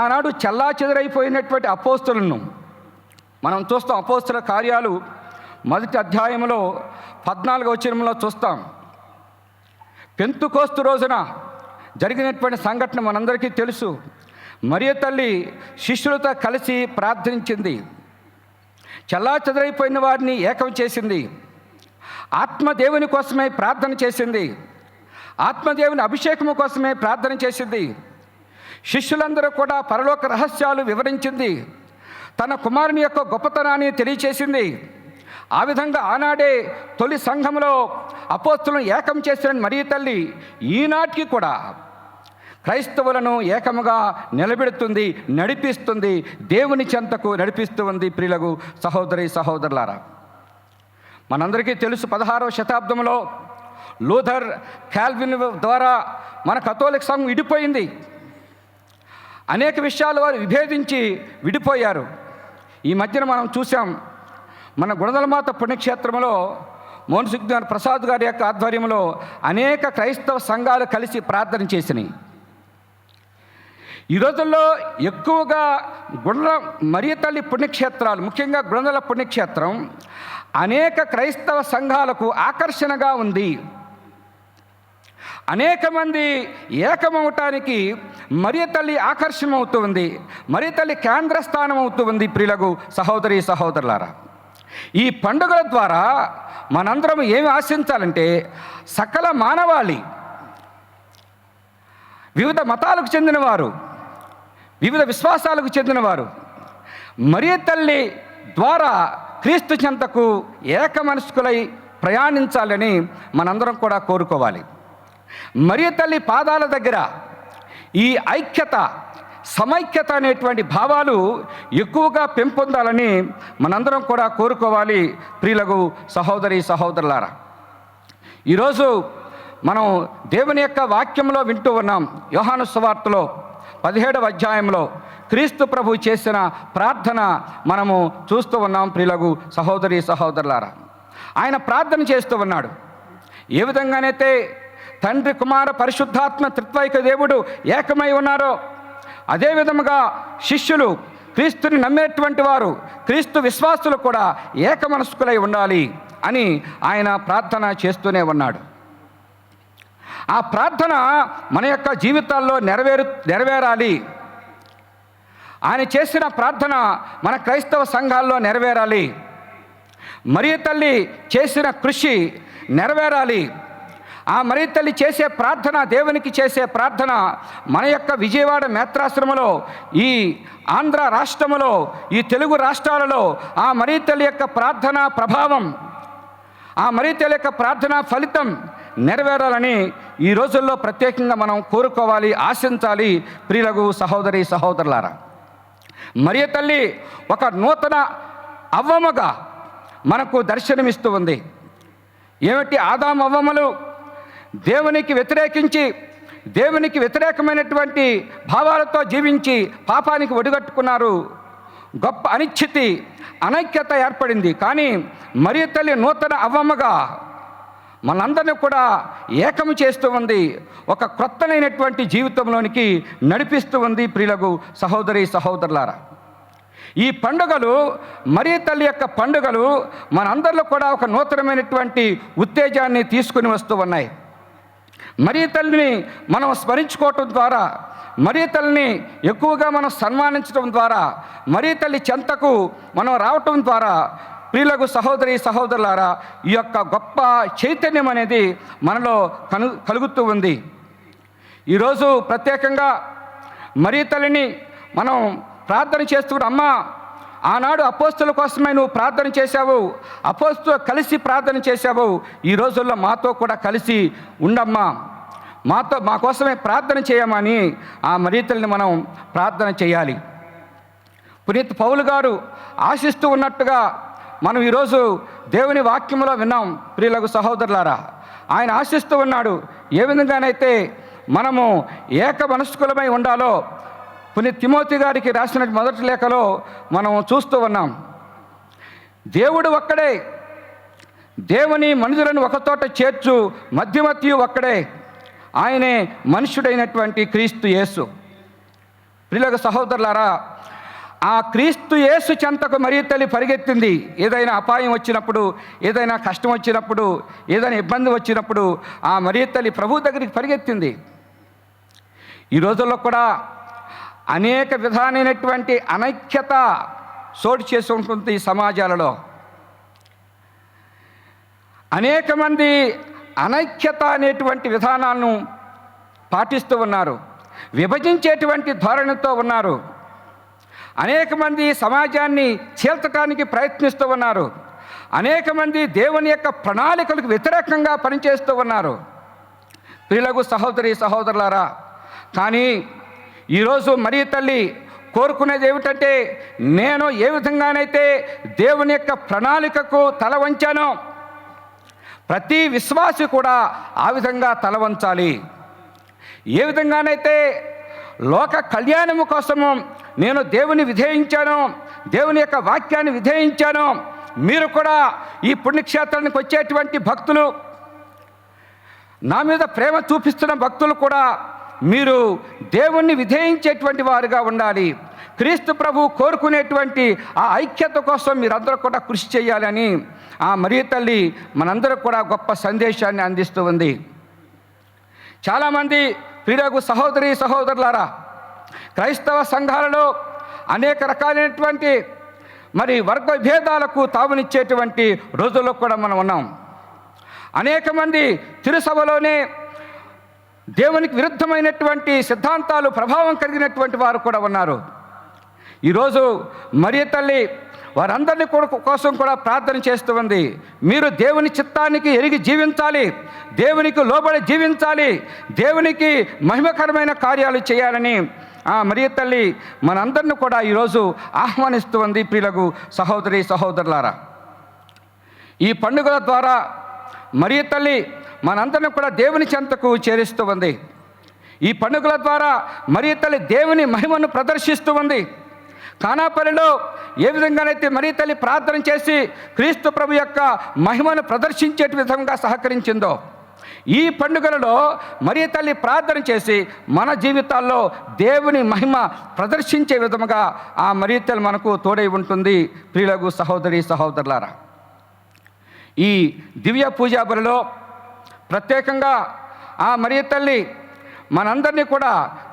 ఆనాడు చెల్లాచెదరైపోయినటువంటి అపోస్తులను మనం చూస్తాం. అపోస్తుల కార్యాలు 1వ అధ్యాయంలో 14వ వచనంలో చూస్తాం. పెంతుకోస్తు రోజున జరిగినటువంటి సంఘటన మనందరికీ తెలుసు. మరియ తల్లి శిష్యులతో కలిసి ప్రార్థించింది. చెల్లాచెదరైపోయిన వారిని ఏకం చేసింది. ఆత్మదేవుని కోసమే ప్రార్థన చేసింది. ఆత్మదేవుని అభిషేకము కోసమే ప్రార్థన చేసింది. శిష్యులందరూ కూడా పరలోక రహస్యాలు వివరించింది. తన కుమారుని యొక్క గొప్పతనాన్ని తెలియచేసింది. ఆ విధంగా ఆనాడే తొలి సంఘంలో అపోస్తులను ఏకం చేసిన మరియ తల్లి ఈనాటికి కూడా క్రైస్తవులను ఏకముగా నిలబెడుతుంది, నడిపిస్తుంది, దేవుని చెంతకు నడిపిస్తూ ఉంది. ప్రియులకు సహోదరి సహోదరులారా, మనందరికీ తెలుసు 16వ శతాబ్దంలో లూథర్, కాల్విన్ ద్వారా మన కథోలిక సంఘం విడిపోయింది. అనేక విషయాలు వారు విభేదించి విడిపోయారు. ఈ మధ్యన మనం చూసాం, మన గుణదలమాత పుణ్యక్షేత్రంలో మోన్సిగ్నార్ ప్రసాద్ గారి యొక్క ఆధ్వర్యంలో అనేక క్రైస్తవ సంఘాలు కలిసి ప్రార్థన చేసినాయి. ఈ రోజుల్లో ఎక్కువగా మరియ తల్లి పుణ్యక్షేత్రాలు, ముఖ్యంగా గుణదల పుణ్యక్షేత్రం అనేక క్రైస్తవ సంఘాలకు ఆకర్షణగా ఉంది. అనేక మంది ఏకమవటానికి మరియ తల్లి ఆకర్షణ అవుతూ ఉంది. మరియ తల్లి కేంద్రస్థానం అవుతూ ఉంది. ప్రియులకు సహోదరి సహోదరులారా, ఈ పండుగల ద్వారా మనందరం ఏమి ఆశించాలంటే, సకల మానవాళి, వివిధ మతాలకు చెందినవారు, వివిధ విశ్వాసాలకు చెందినవారు మరియ తల్లి ద్వారా క్రీస్తు చెంతకు ఏకమనస్కులై ప్రయాణించాలని మనందరం కూడా కోరుకోవాలి. మరియ తల్లి పాదాల దగ్గర ఈ ఐక్యత, సమైక్యత అనేటువంటి భావాలు ఎక్కువగా పెంపొందాలని మనందరం కూడా కోరుకోవాలి. ప్రియులకు సహోదరి సహోదరులారా, ఈరోజు మనం దేవుని యొక్క వాక్యంలో వింటూ ఉన్నాం. యోహాను సువార్తలో 17వ అధ్యాయంలో క్రీస్తు ప్రభు చేసిన ప్రార్థన మనము చూస్తూ ఉన్నాం. ప్రియులకు సహోదరి సహోదరులారా, ఆయన ప్రార్థన చేస్తూ ఉన్నాడు. ఏ విధంగానైతే తండ్రి, కుమార, పరిశుద్ధాత్మ త్రిత్వైక దేవుడు ఏకమై ఉన్నారో, అదే విధముగా శిష్యులు, క్రీస్తుని నమ్మేటువంటి వారు, క్రీస్తు విశ్వాసులు కూడా ఏకమనస్కులై ఉండాలి అని ఆయన ప్రార్థన చేస్తూనే ఉన్నాడు. ఆ ప్రార్థన మన యొక్క జీవితాల్లో నెరవేరాలి. ఆయన చేసిన ప్రార్థన మన క్రైస్తవ సంఘాల్లో నెరవేరాలి. మరియ తల్లి చేసిన కృషి నెరవేరాలి. ఆ మరియ తల్లి చేసే ప్రార్థన, దేవునికి చేసే ప్రార్థన మన యొక్క విజయవాడ మేత్రాశ్రమలో, ఈ ఆంధ్ర రాష్ట్రములో, ఈ తెలుగు రాష్ట్రాలలో ఆ మరియ తల్లి యొక్క ప్రార్థన ప్రభావం, ఆ మరియ తల్లి యొక్క ప్రార్థన ఫలితం నెరవేరాలని ఈ రోజుల్లో ప్రత్యేకంగా మనం కోరుకోవాలి, ఆశించాలి. ప్రియులకు సహోదరి సహోదరులారా, మరియ తల్లి ఒక నూతన అవ్వముగా మనకు దర్శనమిస్తూ ఉంది. ఏమిటి? ఆదాము అవ్వములు దేవునికి వ్యతిరేకించి, దేవునికి వ్యతిరేకమైనటువంటి భావాలతో జీవించి పాపానికి ఒడిగట్టుకున్నారు. గొప్ప అనిశ్చితి, అనైక్యత ఏర్పడింది. కానీ మరియ తల్లి నూతన అవ్వమ్మగా మనందరినీ కూడా ఏకము చేస్తూ ఉంది, ఒక క్రొత్తనైనటువంటి జీవితంలోనికి నడిపిస్తూ ఉంది. ప్రియులకు సహోదరి సహోదరులారా, ఈ పండుగలు, మరియ తల్లి యొక్క పండుగలు మనందరిలో కూడా ఒక నూతనమైనటువంటి ఉత్తేజాన్ని తీసుకుని వస్తూ ఉన్నాయి. మరియ తల్లిని మనం స్మరించుకోవటం ద్వారా, మరియ తల్లిని ఎక్కువగా మనం సన్మానించడం ద్వారా, మరియ తల్లి చెంతకు మనం రావటం ద్వారా ప్రియులకు సహోదరి సహోదరులారా, ఈ యొక్క గొప్ప చైతన్యం అనేది మనలో కలుగుతూ ఉంది. ఈరోజు ప్రత్యేకంగా మరియ తల్లిని మనం ప్రార్థన చేస్తున్నాం. అమ్మ, ఆనాడు అపోస్తుల కోసమే నువ్వు ప్రార్థన చేశావు, అపోస్తులు కలిసి ప్రార్థన చేశావు. ఈ రోజుల్లో మాతో కూడా కలిసి ఉండమ్మా, మా కోసమే ప్రార్థన చేయమని ఆ మరియ తల్లిని మనం ప్రార్థన చేయాలి. పునీత్ పౌలు గారు ఆశిస్తూ ఉన్నట్టుగా మనం ఈరోజు దేవుని వాక్యంలో విన్నాం. ప్రియులకు సహోదరులారా, ఆయన ఆశిస్తూ ఉన్నాడు. ఏ విధంగానైతే మనము ఏక మనస్కులమై ఉండాలో పునీత్ తిమోతి గారికి రాసిన మొదటి లేఖలో మనం చూస్తూ ఉన్నాం. దేవుడు ఒక్కడే, దేవుని మనుషులను ఒకచోట చేర్చు మధ్యవర్తి ఒక్కడే. ఆయనే మనుష్యుడైనటువంటి క్రీస్తు యేసు. ప్రియులకు సహోదరులారా, ఆ క్రీస్తు యేసు చెంతకు మరియ తల్లి పరిగెత్తింది. ఏదైనా అపాయం వచ్చినప్పుడు, ఏదైనా కష్టం వచ్చినప్పుడు, ఏదైనా ఇబ్బంది వచ్చినప్పుడు ఆ మరియ తల్లి ప్రభు దగ్గరికి పరిగెత్తింది. ఈ రోజుల్లో కూడా అనేక విధానమైనటువంటి అనైక్యత చోటు చేసి ఉంటుంది ఈ సమాజాలలో. అనేక మంది అనైక్యత అనేటువంటి విధానాలను పాటిస్తూ ఉన్నారు, విభజించేటువంటి ధోరణితో ఉన్నారు. అనేక మంది సమాజాన్ని చీల్చడానికి ప్రయత్నిస్తూ ఉన్నారు. అనేక మంది దేవుని యొక్క ప్రణాళికలకు వ్యతిరేకంగా పనిచేస్తూ ఉన్నారు. ప్రియులకు సహోదరి సహోదరులారా, కానీ ఈరోజు మరియ తల్లి కోరుకునేది ఏమిటంటే, నేను ఏ విధంగానైతే దేవుని యొక్క ప్రణాళికకు తల వంచానో ప్రతి విశ్వాసి కూడా ఆ విధంగా తల వంచాలి. ఏ విధంగానైతే లోక కళ్యాణము కోసము నేను దేవుని విధేయించాను, దేవుని యొక్క వాక్యాన్ని విధేయించాను, మీరు కూడా ఈ పుణ్యక్షేత్రానికి వచ్చేటువంటి భక్తులు, నా మీద ప్రేమ చూపిస్తున్న భక్తులు కూడా మీరు దేవుణ్ణి విధేయించేటువంటి వారుగా ఉండాలి. క్రీస్తు ప్రభు కోరుకునేటువంటి ఆ ఐక్యత కోసం మీరందరూ కూడా కృషి చేయాలని ఆ మరియ తల్లి మనందరూ కూడా గొప్ప సందేశాన్ని అందిస్తూ ఉంది. చాలామంది ప్రియులకు సహోదరి సహోదరులారా, క్రైస్తవ సంఘాలలో అనేక రకాలైనటువంటి వర్గ భేదాలకు తావునిచ్చేటువంటి రోజుల్లో కూడా మనం ఉన్నాం. అనేక మంది తిరుసభలోనే దేవునికి విరుద్ధమైనటువంటి సిద్ధాంతాలు ప్రభావం కలిగినటువంటి వారు కూడా ఉన్నారు. ఈరోజు మరియ తల్లి వారందరినీ కోసం కూడా ప్రార్థన చేస్తూ ఉంది. మీరు దేవుని చిత్తానికి ఎరిగి జీవించాలి, దేవునికి లోబడి జీవించాలి, దేవునికి మహిమకరమైన కార్యాలు చేయాలని ఆ మరియ తల్లి మనందరిని కూడా ఈరోజు ఆహ్వానిస్తూ ఉంది. ప్రియులకు సహోదరి సహోదరులారా, ఈ పండుగల ద్వారా మరియ తల్లి మనందరిని కూడా దేవుని చెంతకు చేరుస్తూ ఉంది. ఈ పండుగల ద్వారా మరియ తల్లి దేవుని మహిమను ప్రదర్శిస్తూ ఉంది. కానాపల్లిలో ఏ విధంగానైతే మరియ తల్లి ప్రార్థన చేసి క్రీస్తు ప్రభు యొక్క మహిమను ప్రదర్శించే విధంగా సహకరించిందో, ఈ పండుగలలో మరియ తల్లి ప్రార్థన చేసి మన జీవితాల్లో దేవుని మహిమ ప్రదర్శించే విధముగా ఆ మరియ తల్లి మనకు తోడై ఉంటుంది. ప్రియులకు సహోదరి సహోదరులారా, ఈ దివ్య పూజా బలిలో ప్రత్యేకంగా ఆ మరియ తల్లి మనందరినీ కూడా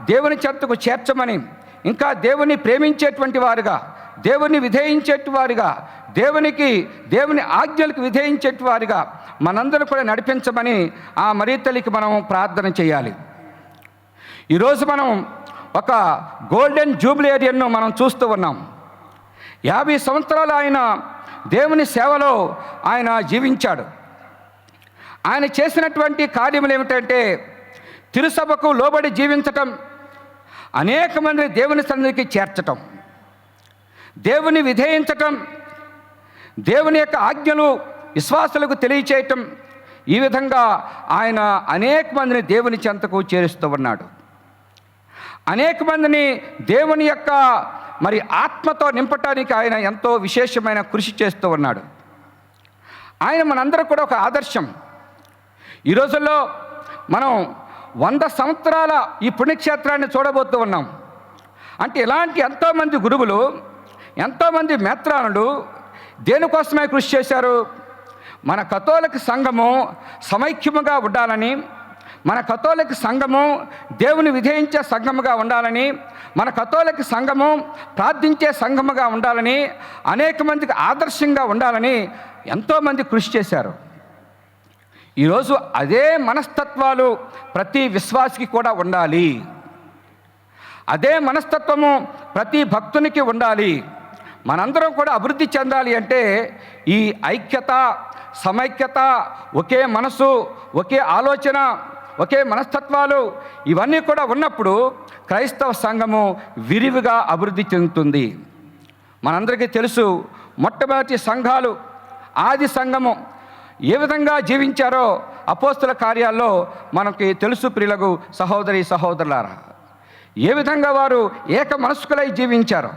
దేవుని చెంతకు చేర్చమని, ఇంకా దేవుని ప్రేమించేటువంటి వారుగా, దేవుని విధేయించేటి వారుగా, దేవుని ఆజ్ఞలకు విధేయించేటి వారుగా మనందరూ కూడా నడిపించమని ఆ మరియ తల్లికి మనం ప్రార్థన చేయాలి. ఈరోజు మనం ఒక గోల్డెన్ జూబిలేరియన్ను మనం చూస్తూ ఉన్నాం. 50 సంవత్సరాలు ఆయన దేవుని సేవలో ఆయన జీవించాడు. ఆయన చేసినటువంటి కార్యములు ఏమిటంటే, తిరుసభకు లోబడి జీవించటం, అనేక మందిని దేవుని సన్నిధికి చేర్చటం, దేవుని విధేయించటం, దేవుని యొక్క ఆజ్ఞలు విశ్వాసులకు తెలియచేయటం, ఈ విధంగా ఆయన అనేక మందిని దేవుని చెంతకు చేరుస్తూ ఉన్నాడు. అనేక మందిని దేవుని యొక్క ఆత్మతో నింపటానికి ఆయన ఎంతో విశేషమైన కృషి చేస్తూ ఉన్నాడు. ఆయన మనందరూ కూడా ఒక ఆదర్శం. ఈ రోజుల్లో మనం 100 సంవత్సరాల ఈ పుణ్యక్షేత్రాన్ని చూడబోతూ ఉన్నాం. అంటే ఇలాంటి ఎంతోమంది గురువులు, ఎంతోమంది మేత్రానులు దేనికోసమే కృషి చేశారు? మన కథోలిక సంఘము సమైక్యముగా ఉండాలని, మన కథోలిక సంఘము దేవుని విధేయించే సంఘముగా ఉండాలని, మన కథోలిక సంఘము ప్రార్థించే సంఘముగా ఉండాలని, అనేక మందికి ఆదర్శంగా ఉండాలని ఎంతోమంది కృషి చేశారు. ఈరోజు అదే మనస్తత్వాలు ప్రతి విశ్వాసికి కూడా ఉండాలి. అదే మనస్తత్వము ప్రతి భక్తునికి ఉండాలి. మనందరం కూడా అభివృద్ధి చెందాలి అంటే ఈ ఐక్యత, సమైక్యత, ఒకే మనసు, ఒకే ఆలోచన, ఒకే మనస్తత్వాలు ఇవన్నీ కూడా ఉన్నప్పుడు క్రైస్తవ సంఘము విరివిగా అభివృద్ధి చెందుతుంది. మనందరికీ తెలుసు, మొట్టమొదటి సంఘాలు, ఆది సంఘము ఏ విధంగా జీవించారో అపోస్తుల కార్యాల్లో మనకి తెలుసు. ప్రియులకు సహోదరి సహోదరులారా, ఏ విధంగా వారు ఏక మనస్కులై జీవించారో,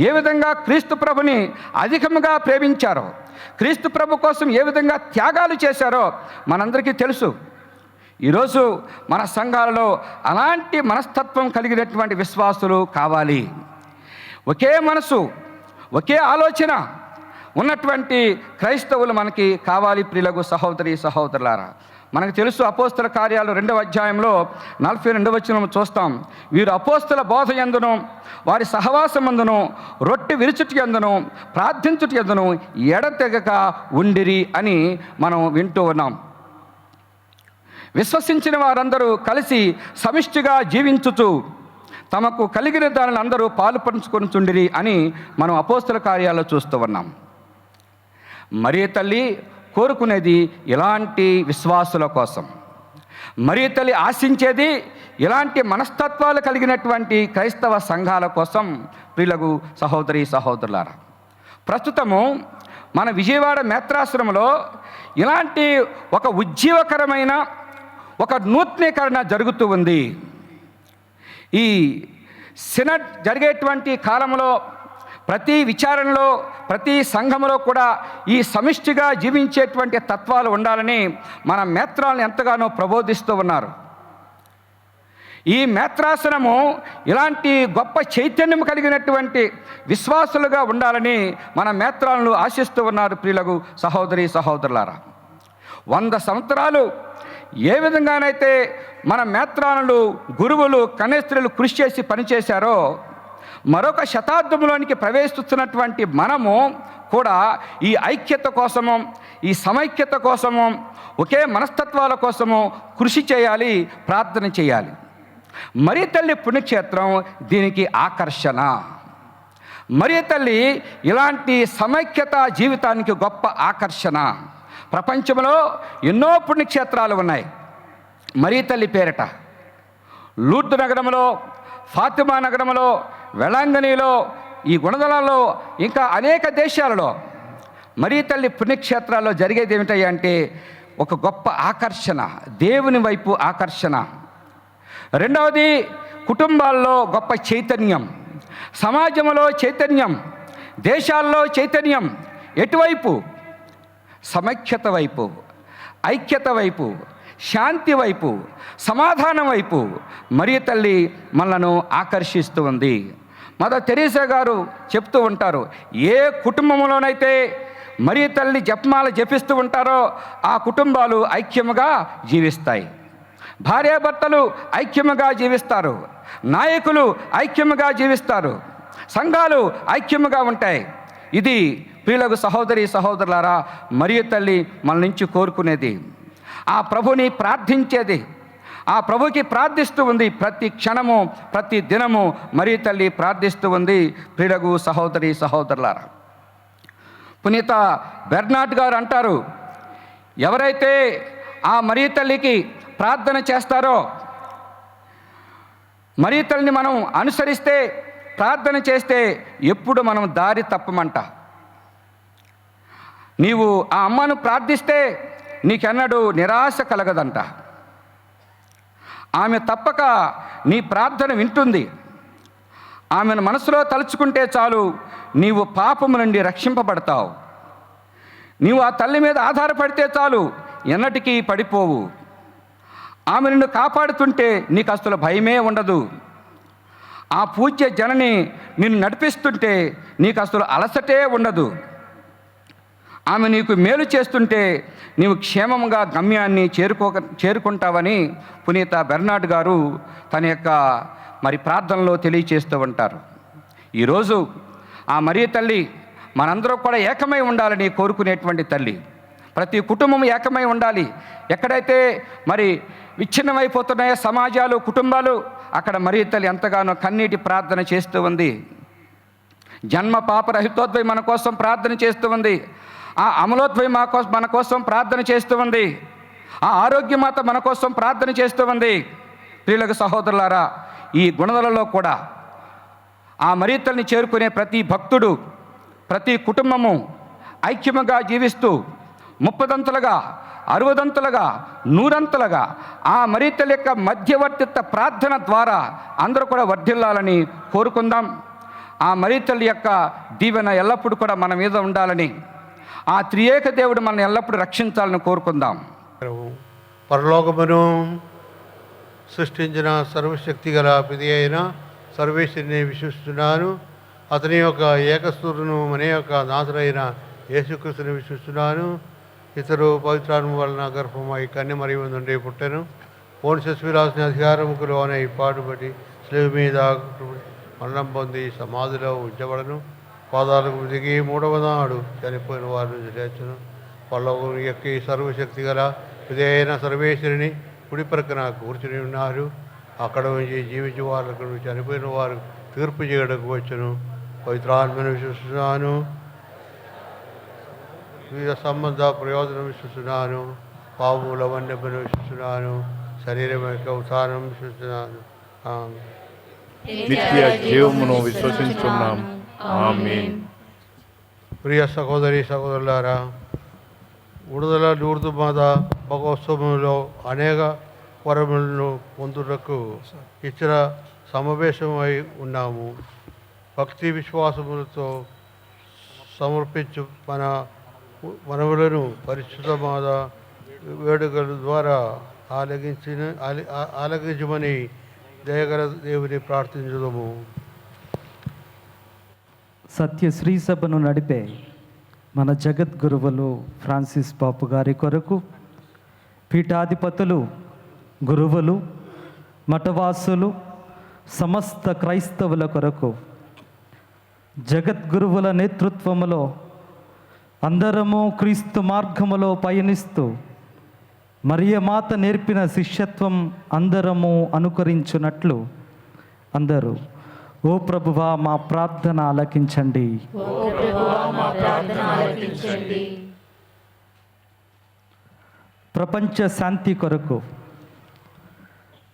ఏ విధంగా క్రీస్తు ప్రభుని అధికముగా ప్రేమించారో, క్రీస్తు ప్రభు కోసం ఏ విధంగా త్యాగాలు చేశారో మనందరికీ తెలుసు. ఈరోజు మన సంఘాలలో అలాంటి మనస్తత్వం కలిగినటువంటి విశ్వాసులు కావాలి. ఒకే మనసు, ఒకే ఆలోచన ఉన్నటువంటి క్రైస్తవులు మనకి కావాలి. ప్రియులకు సహోదరి సహోదరులారా, మనకు తెలుసు అపోస్తల కార్యాలు 2వ అధ్యాయంలో 42వ వచనం చూస్తాం. వీరు అపోస్తల బోధ యందును వారి సహవాసమందును రొట్టె విరుచుటి యందును ప్రార్థించుటి యందును ఎడతెగక ఉండిరి అని మనం వింటూ ఉన్నాం. విశ్వసించిన వారందరూ కలిసి సమిష్టిగా జీవించుచు తమకు కలిగిన దానిని అందరూ పాలు పంచుకొనిచుండిరి అని మనం అపోస్తల కార్యాల్లో చూస్తూ ఉన్నాం. మరియ తల్లి కోరుకునేది ఇలాంటి విశ్వాసుల కోసం. మరియ తల్లి ఆశించేది ఇలాంటి మనస్తత్వాలు కలిగినటువంటి క్రైస్తవ సంఘాల కోసం. ప్రియులకు సహోదరి సహోదరులారా, ప్రస్తుతము మన విజయవాడ మేత్రాశ్రమంలో ఇలాంటి ఒక ఉజ్జీవకరమైన ఒక నూతనీకరణ జరుగుతూ ఉంది. ఈ సినడ్ జరిగేటువంటి కాలంలో ప్రతి విచారణలో ప్రతి సంఘంలో కూడా ఈ సమిష్టిగా జీవించేటువంటి తత్వాలు ఉండాలని మన మేత్రాలను ఎంతగానో ప్రబోధిస్తూ ఉన్నారు. ఈ మేత్రాసనము ఇలాంటి గొప్ప చైతన్యం కలిగినటువంటి విశ్వాసులుగా ఉండాలని మన మేత్రాలను ఆశిస్తూ ఉన్నారు. ప్రియులకు సహోదరి సహోదరులారా, 100 సంవత్సరాలు ఏ విధంగానైతే మన మేత్రాలను గురువులు కన్యస్త్రీలు కృషి చేసి పనిచేశారో, మరొక శతాబ్దంలోనికి ప్రవేశిస్తున్నటువంటి మనము కూడా ఈ ఐక్యత కోసము, ఈ సమైక్యత కోసము, ఒకే మనస్తత్వాల కోసము కృషి చేయాలి, ప్రార్థన చేయాలి. మరియ తల్లి పుణ్యక్షేత్రం దీనికి ఆకర్షణ. మరియ తల్లి ఇలాంటి సమైక్యత జీవితానికి గొప్ప ఆకర్షణ. ప్రపంచంలో ఎన్నో పుణ్యక్షేత్రాలు ఉన్నాయి మరియ తల్లి పేరిట. లూర్దు నగరంలో, ఫాతిమా నగరంలో, వెళాంగణిలో, ఈ గుణదలలో, ఇంకా అనేక దేశాలలో మరియ తల్లి పుణ్యక్షేత్రాల్లో జరిగేది ఏమిటయ్యా అంటే ఒక గొప్ప ఆకర్షణ, దేవుని వైపు ఆకర్షణ. రెండవది, కుటుంబాల్లో గొప్ప చైతన్యం, సమాజంలో చైతన్యం, దేశాల్లో చైతన్యం. ఎటువైపు? సమైక్యత వైపు, ఐక్యత వైపు, శాంతి వైపు, సమాధానం వైపు మరియ తల్లి మనలను ఆకర్షిస్తూ ఉంది. మదర్ తెరీసా గారు చెప్తూ ఉంటారు, ఏ కుటుంబంలోనైతే మరియ తల్లి జపమాల జపిస్తూ ఉంటారో ఆ కుటుంబాలు ఐక్యముగా జీవిస్తాయి. భార్యాభర్తలు ఐక్యముగా జీవిస్తారు, నాయకులు ఐక్యముగా జీవిస్తారు, సంఘాలు ఐక్యముగా ఉంటాయి. ఇది ప్రియులకు సహోదరి సహోదరులారా మరియ తల్లి మన నుంచి కోరుకునేది. ఆ ప్రభుని ప్రార్థించేది, ఆ ప్రభుకి ప్రార్థిస్తూ ఉంది. ప్రతి క్షణము ప్రతి దినము మరియ తల్లి ప్రార్థిస్తూ ఉంది. ప్రియులకు సహోదరి సహోదరులారా, పునీత బెర్నార్డ్ గారు అంటారు, ఎవరైతే ఆ మరియ తల్లికి ప్రార్థన చేస్తారో, మరియ తల్లిని మనం అనుసరిస్తే, ప్రార్థన చేస్తే ఎప్పుడు మనం దారి తప్పమంట. నీవు ఆ అమ్మను ప్రార్థిస్తే నీకెన్నడూ నిరాశ కలగదంట. ఆమె తప్పక నీ ప్రార్థన వింటుంది. ఆమెను మనసులో తలుచుకుంటే చాలు, నీవు పాపము నుండి రక్షింపబడతావు. నీవు ఆ తల్లి మీద ఆధారపడితే చాలు, ఎన్నటికీ పడిపోవు. ఆమె నిన్ను కాపాడుతుంటే నీకు అసలు భయమే ఉండదు. ఆ పూజ్య జనని నిన్ను నడిపిస్తుంటే నీకు అసలు అలసటే ఉండదు. ఆమె నీకు మేలు చేస్తుంటే నీవు క్షేమంగా గమ్యాన్ని చేరుకుంటావని పునీత బెర్నార్డ్ గారు తన యొక్క ప్రార్థనలో తెలియచేస్తూ ఉంటారు. ఈరోజు ఆ మరియ తల్లి మనందరూ కూడా ఏకమై ఉండాలని కోరుకునేటువంటి తల్లి. ప్రతి కుటుంబం ఏకమై ఉండాలి. ఎక్కడైతే విచ్ఛిన్నమైపోతున్నాయో సమాజాలు, కుటుంబాలు, అక్కడ మరియ తల్లి ఎంతగానో కన్నీటి ప్రార్థన చేస్తూ ఉంది. జన్మ పాపరహితోద్వై మన కోసం ప్రార్థన చేస్తూ ఉంది. ఆ అమలోద్వై మన కోసం ప్రార్థన చేస్తూ ఉంది. ఆ ఆరోగ్యమాత మన కోసం ప్రార్థన చేస్తూ ఉంది. ప్రియులకు సహోదరులారా, ఈ గుణదలలో కూడా ఆ మరియ తల్లిని చేరుకునే ప్రతి భక్తుడు, ప్రతి కుటుంబము ఐక్యముగా జీవిస్తూ 30దంతలుగా, 60దంతలుగా, 100ంతలుగా ఆ మరియ తల్లి యొక్క మధ్యవర్తిత్వ ప్రార్థన ద్వారా అందరూ కూడా వర్ధిల్లాలని కోరుకుందాం. ఆ మరియ తల్లి యొక్క దీవెన ఎల్లప్పుడూ కూడా మన మీద ఉండాలని, ఆ త్రియేక దేవుడు మనల్ని ఎల్లప్పుడూ రక్షించాలని కోరుకుందాం. పరలోకమును సృష్టించిన సర్వశక్తి గల పిది అయిన సర్వేశ్వరిని విశ్వసిస్తున్నాను. అతని యొక్క ఏకసూరును మన యొక్క నాథుడైన యేసుక్రీస్తుని విశ్వసిస్తున్నాను. ఇతరు పవిత్రాత్మ వలన గర్భమై కన్యమరి నుండి పుట్టెను. పోన్షియస్ పిలాతుని అధికారముకు లోనై పాటుపడి స్లేవ్ మీద మరణం పొంది సమాధిలో ఉంచబడను. పాదాలకు దిగి 3వ నాడు చనిపోయిన వారి నుంచి లేచును. పరలోకం ఎక్కి సర్వశక్తి గల పిది అయిన సర్వేశ్వరిని కుడి ప్రక్కన కూర్చుని ఉన్నారు. అక్కడ నుంచి జీవించే వాళ్ళకు చనిపోయిన వారు తీర్పు చేయడానికి వచ్చును. పవిత్రాత్మను విశ్వసిస్తున్నాను. వివిధ సంబంధ ప్రయోజనం విశ్వసిస్తున్నాను. పావుల వన్యపను విశ్వసిస్తున్నాను. శరీరం యొక్క ఉత్థానం విశ్వసిస్తున్నాను. నిత్య జీవమును విశ్వసించున్నాం. ఆమేన్. ప్రియ సహోదరి సహోదరులారా, విడుదల లూర్దు మాత భగోత్సవంలో అనేక వరములను పొందుటకు ఇచ్చిన సమావేశమై ఉన్నాము. భక్తి విశ్వాసములతో సమర్పించు మనవులను పరిశుద్ధ మాత వేడుకల ద్వారా ఆలగించమని దయగల దేవుని ప్రార్థించుదాము. సత్య శ్రీ సభను నడిపే మన జగద్గురువులు ఫ్రాన్సిస్ పాపు గారి కొరకు, పీఠాధిపతులు, గురువులు, మఠవాసులు, సమస్త క్రైస్తవుల కొరకు, జగద్గురువుల నేతృత్వములో అందరము క్రీస్తు మార్గములో పయనిస్తూ మరియమాత నేర్పిన శిష్యత్వం అందరము అనుకరించున్నట్లు అందరూ ఓ ప్రభువా మా ప్రార్థన ఆలకించండి. ప్రపంచ శాంతి కొరకు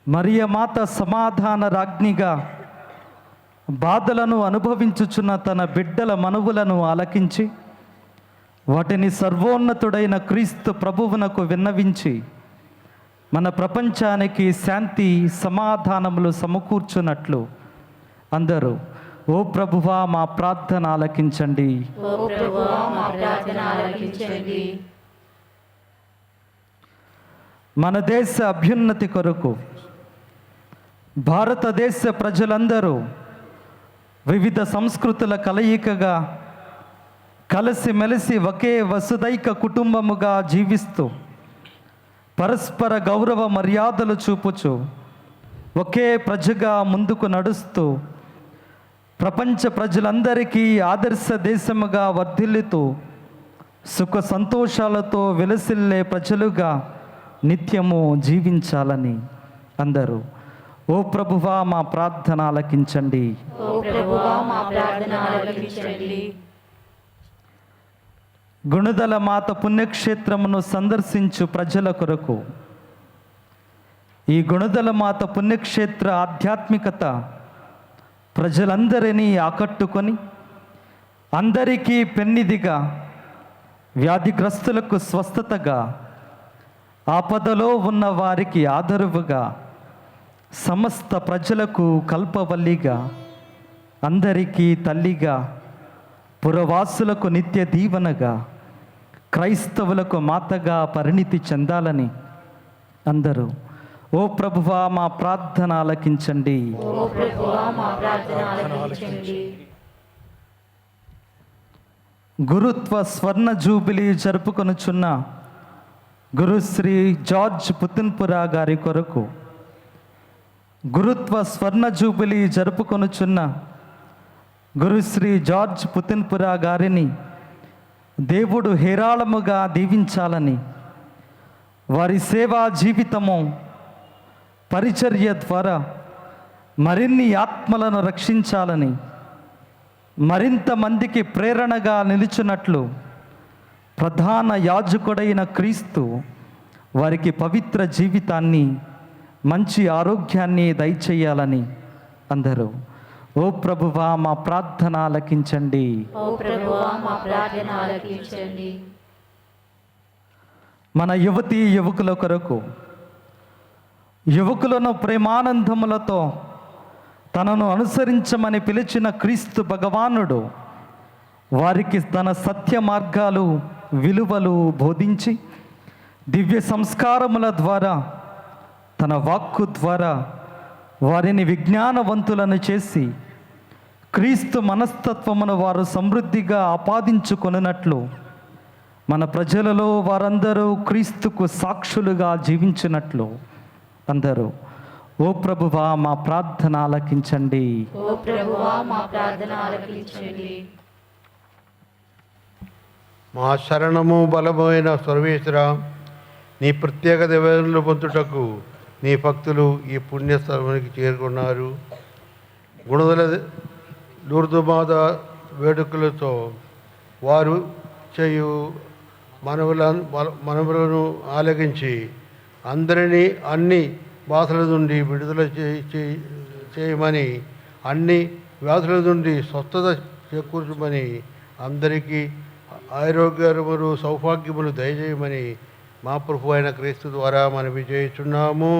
మరియమాత సమాధాన రాజ్ఞిగా బాధలను అనుభవించుచున్న తన బిడ్డల మనవులను ఆలకించి వాటిని సర్వోన్నతుడైన క్రీస్తు ప్రభువునకు విన్నవించి మన ప్రపంచానికి శాంతి సమాధానములు సమకూర్చున్నట్లు అందరూ ఓ ప్రభువా మా ప్రార్థన ఆలకించండి. మన దేశ అభ్యున్నతి కొరకు భారతదేశ ప్రజలందరూ వివిధ సంస్కృతుల కలయికగా కలిసిమెలిసి ఒకే వసుదైక కుటుంబముగా జీవిస్తూ పరస్పర గౌరవ మర్యాదలు చూపుచు ఒకే ప్రజగా ముందుకు నడుస్తూ ప్రపంచ ప్రజలందరికీ ఆదర్శ దేశముగా వర్ధిల్లుతూ సుఖ సంతోషాలతో వెలసిల్లే ప్రజలుగా నిత్యము జీవించాలని అందరూ ఓ ప్రభువా మా ప్రార్థన ఆలకించండి. గుణదల మాత పుణ్యక్షేత్రమును సందర్శించు ప్రజల కొరకు ఈ గుణదల మాత పుణ్యక్షేత్ర ఆధ్యాత్మికత ప్రజలందరినీ ఆకట్టుకొని అందరికీ పెన్నిదిగా, వ్యాధిగ్రస్తులకు స్వస్థతగా, ఆపదలో ఉన్న వారికి ఆదరువుగా, సమస్త ప్రజలకు కల్పవల్లిగా, అందరికీ తల్లిగా, పురవాసులకు నిత్య దీవెనగా, క్రైస్తవులకు మాతగా పరిణితి చెందాలని అందరూ ఓ ప్రభువా మా ప్రార్థన ఆలకించండి. గురుత్వ స్వర్ణ జూబిలీ జరుపుకొనుచున్న గురుశ్రీ జార్జ్ పుతిన్పురా గారి కొరకు, గురుత్వ స్వర్ణ జూబిలీ జరుపుకొనుచున్న గురుశ్రీ జార్జ్ పుతిన్పురా గారిని దేవుడు హేరాళముగా దీవించాలని, వారి సేవా జీవితము పరిచర్య ద్వారా మరిన్ని ఆత్మలను రక్షించాలని, మరింత మందికి ప్రేరణగా నిలుచున్నట్లు ప్రధాన యాజకుడైన క్రీస్తు వారికి పవిత్ర జీవితాన్ని, మంచి ఆరోగ్యాన్ని దయచేయాలని అందరూ ఓ ప్రభువా మా ప్రార్థన ఆలకించండి. మన యువతీ యువకుల కొరకు, యువకులను ప్రేమానందములతో తనను అనుసరించమని పిలిచిన క్రీస్తు భగవానుడు వారికి తన సత్య మార్గాలు, విలువలు బోధించి దివ్య సంస్కారముల ద్వారా తన వాక్కు ద్వారా వారిని విజ్ఞానవంతులను చేసి క్రీస్తు మనస్తత్వమును వారు సమృద్ధిగా ఆపాదించుకొనున్నట్లు మన ప్రజలలో వారందరూ క్రీస్తుకు సాక్షులుగా జీవించినట్లు అందరూ ఓ ప్రభువా మా ప్రార్థన ఆలకించండి. ఓ ప్రభువా మా ప్రార్థన ఆలకించండి. మా శరణము బలమైన సర్వేశ్వర, నీ ప్రత్యేక నివేదనలు పొందుటకు నీ భక్తులు ఈ పుణ్యస్థలానికి చేరుకున్నారు. గుణదల లూర్దుమాత వేడుకలతో వారు చేయు మనవులను ఆలకించి అందరినీ అన్ని బాధల నుండి విడుదల చేయమని, అన్ని వ్యాధుల నుండి స్వస్థత చేకూర్చమని, అందరికీ ఆరోగ్యములు సౌభాగ్యములు దయచేయమని మా ప్రభు అయిన క్రీస్తు ద్వారా మనవి చేయుచున్నాము.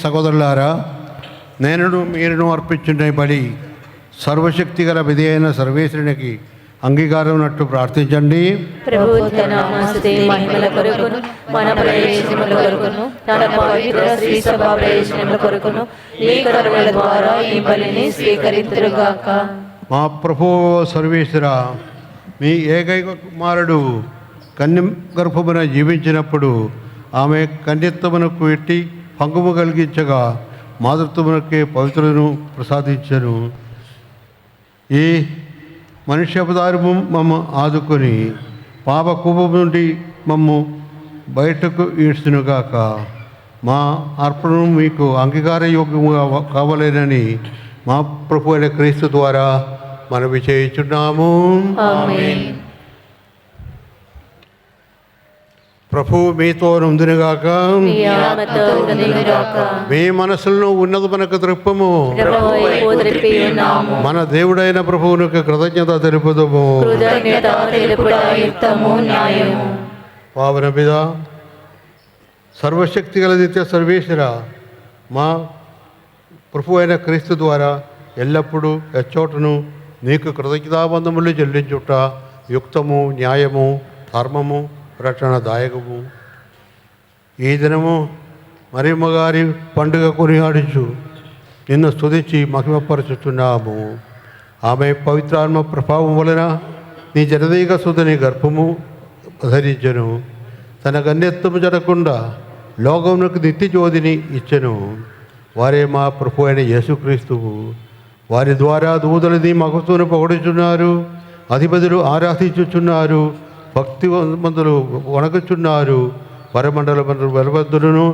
సహోదరులారా, నేనును మీరును అర్పించిన బలి సర్వశక్తి గల విధి అయిన సర్వేశ్వరునికి అంగీకారం ఉన్నట్టు ప్రార్థించండి. ప్రభు తన నామస్తుతి మహిమల కొరకును మన ప్రయోజనముల కొరకును తన పవిత్ర శ్రీ సభ ప్రయోజనముల కొరకును ఈ కరుణల ద్వారా ఈ బలిని స్వీకరింతురుగాక. మా ప్రభు సర్వేశ్వర, మీ ఏకైక కుమారుడు కన్య గర్భమున జీవించినప్పుడు ఆమె కన్యత్వమునకు ఎట్టి పంగుము కలిగించగా మాతృత్వమునకే పవిత్రను ప్రసాదించను. ఈ మనుష్యావతారము మమ్మ ఆదుకొని పాప కూపము నుండి మమ్ము బయటకు ఈడ్చునుగాక. మా అర్పణను మీకు అంగీకారయోగ్యముగా కావాలేనని మా ప్రభు అయిన క్రీస్తు ద్వారా మనవి చేయుచున్నాము. ఆమేన్. ప్రభు మీతో నుందునుగాక. మీ ఆత్మతో ఉండునుగాక. మీ మనసులను ఉన్నతమునకు త్రిప్పము. ప్రభువు వైపు త్రిప్పి ఉన్నాము. మన దేవుడైన ప్రభువునకు కృతజ్ఞత తెలుపుదము. కృతజ్ఞత తెలుపుట యుక్తము న్యాయము. పావన పిత సర్వశక్తి గల నిత్య సర్వేశ్వర, మా ప్రభు అయిన క్రీస్తు ద్వారా ఎల్లప్పుడూ ఎచ్చోటను నీకు కృతజ్ఞతాబంధములు చెల్లించుట యుక్తము, న్యాయము, ధర్మము, రక్షణదాయకము. ఈ దినము మరియమ్మ గారి పండుగ కొనియాడించు నిన్ను స్తుతించి మహిమపరచుచున్నాము. ఆమె పవిత్రాత్మ ప్రభావం వలన నీ జనదీక సుధని గర్భము ధరించెను. తన కన్యత్వము జరగకుండా లోకమునకు నిత్య జ్యోతిని ఇచ్చెను. వారే మా ప్రభు అయిన యేసుక్రీస్తువు. వారి ద్వారా దూతలని మగతూను పొగడుచున్నారు, అధిపతులు ఆరాధించుచున్నారు, భక్తివంతులు వణకుచున్నారు. పరమండలమండలు బలబద్ధులను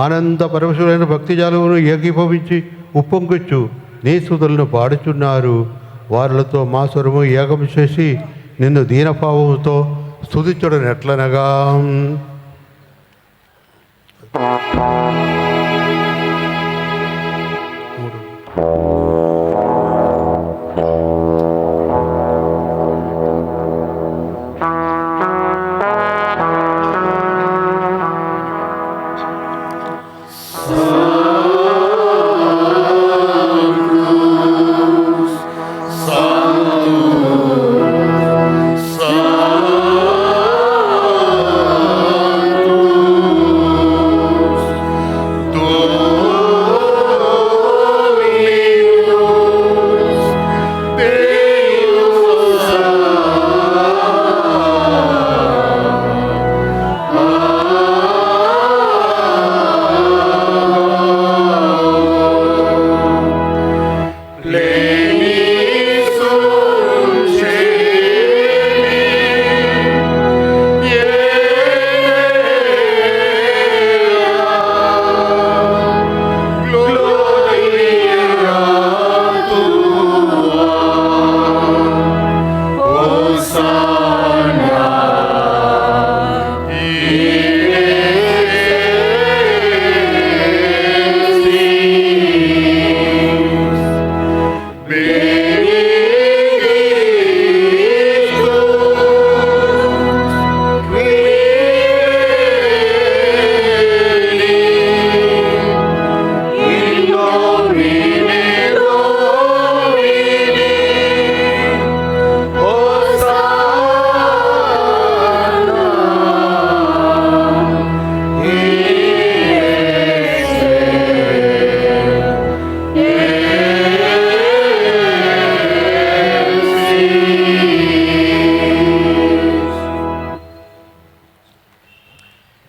ఆనంద పరమశులైన భక్తి జాలమును ఏకీభవించి ఉప్పొంగుచ్చు నీ స్తుతులను పాడుచున్నారు. వారులతో మా స్వరము ఏకం చేసి నిన్ను దీనభావముతో స్తుతించడం ఎట్లనగా,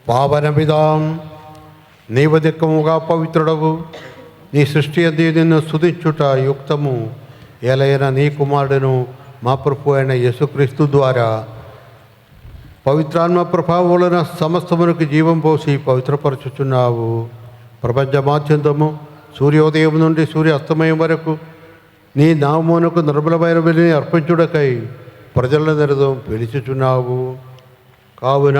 పావనమిదాం నీవధికముగా పవిత్రుడవు. నీ సృష్టి అంది నిన్ను స్తుతించుట యుక్తము. ఎలైన నీ కుమారుడును మా ప్రభు అయిన యేసుక్రీస్తు ద్వారా పవిత్రాత్మ ప్రభావం వలన సమస్తమునకు జీవం పోసి పవిత్రపరచుచున్నావు. ప్రపంచమాద్యంతము సూర్యోదయం నుండి సూర్య అస్తమయం వరకు నీ నామమునకు నిర్మలమైన బలిని అర్పించుటకై ప్రజలందరితో పిలుచుచున్నావు. కావున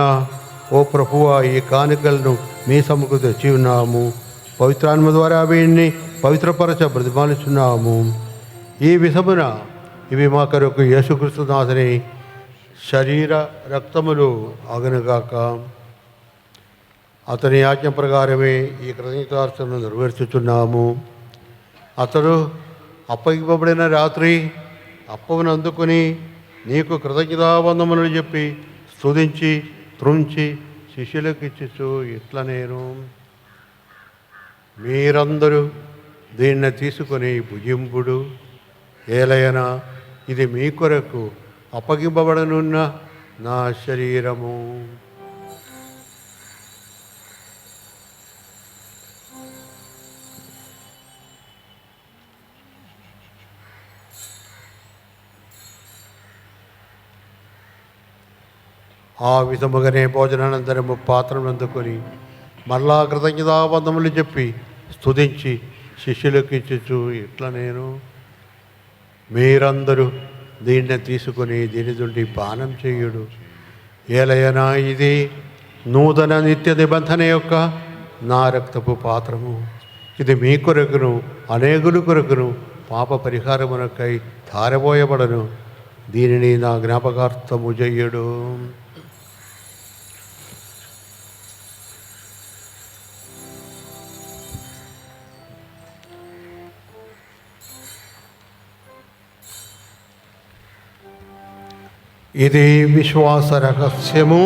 ఓ ప్రభువా, ఈ కానుకలను మీ సముకు తెచ్చి ఉన్నాము. పవిత్రాత్మ ద్వారా వీడిని పవిత్రపరచ బ్రతిమాలుచున్నాము. ఈ విధమున ఇవి మా కొరకు యేసుక్రీస్తు నాథుని శరీర రక్తములు అగనుగాక. అతని ఆజ్ఞ ప్రకారమే ఈ కృతజ్ఞతార్చనను నెరవేర్చుచున్నాము. అతడు అప్పగింపబడిన రాత్రి అప్పమును అందుకొని నీకు కృతజ్ఞతావందములు చెప్పి స్తుతించి త్రుంచి శిష్యులకు ఇచ్చుచు ఇట్లా నేను, మీరందరూ దీన్ని తీసుకొని భుజింపుడు, ఏలయనా ఇది మీ కొరకు అప్పగింపబడనున్న నా శరీరము. ఆ విధముగానే భోజనానంతరము పాత్రను అందుకొని మరలా కృతజ్ఞతాబంధములు చెప్పి స్తుతించి శిష్యులకు ఇచ్చుచు ఇట్లా నేను, మీరందరూ దీన్ని తీసుకొని దీని నుండి పానం చేయుడు, ఏలయనా ఇది నూతన నిత్య నిబంధన యొక్క నా రక్తపు పాత్రము. ఇది మీ కొరకును అనేకుల కొరకును పాప పరిహారమునకై ధారపోయబడను. దీనిని నా జ్ఞాపకార్థము చెయ్యడు. ఇది విశ్వాస రహస్యము.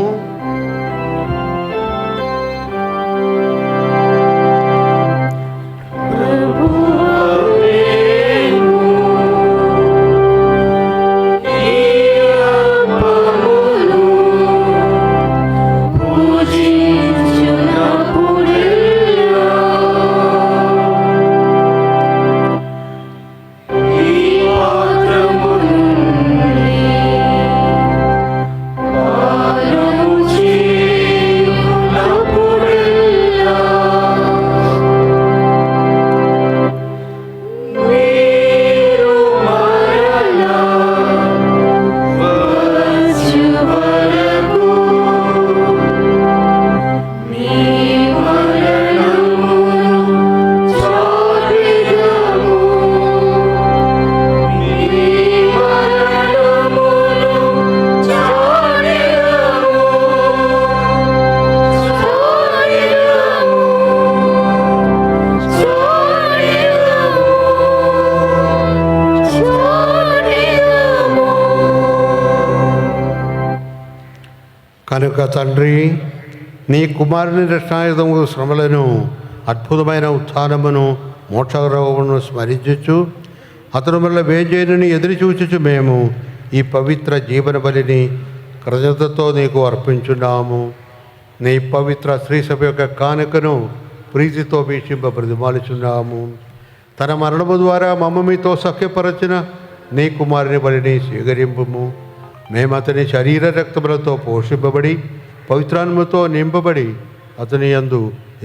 కనుక తండ్రి, నీ కుమారుని రక్షణాయుధము శ్రమలను, అద్భుతమైన ఉత్థానమును, మోక్షగౌరవమును స్మరించుచు అతను వల్ల వేజేయుని ఎదురు చూచుచు మేము ఈ పవిత్ర జీవన బలిని కృతజ్ఞతతో నీకు అర్పించున్నాము. నీ పవిత్ర శ్రీసభ యొక్క కానుకను ప్రీతితో వీక్షింప బ్రతిమాలుచున్నాము. తన మరణము ద్వారా మమ్మ మీతో సఖ్యపరచిన నీ కుమారుని బలిని స్వీకరింపుము. మేము అతని శరీర రక్తములతో పోషింపబడి పవిత్రాత్మతో నింపబడి అతని యందు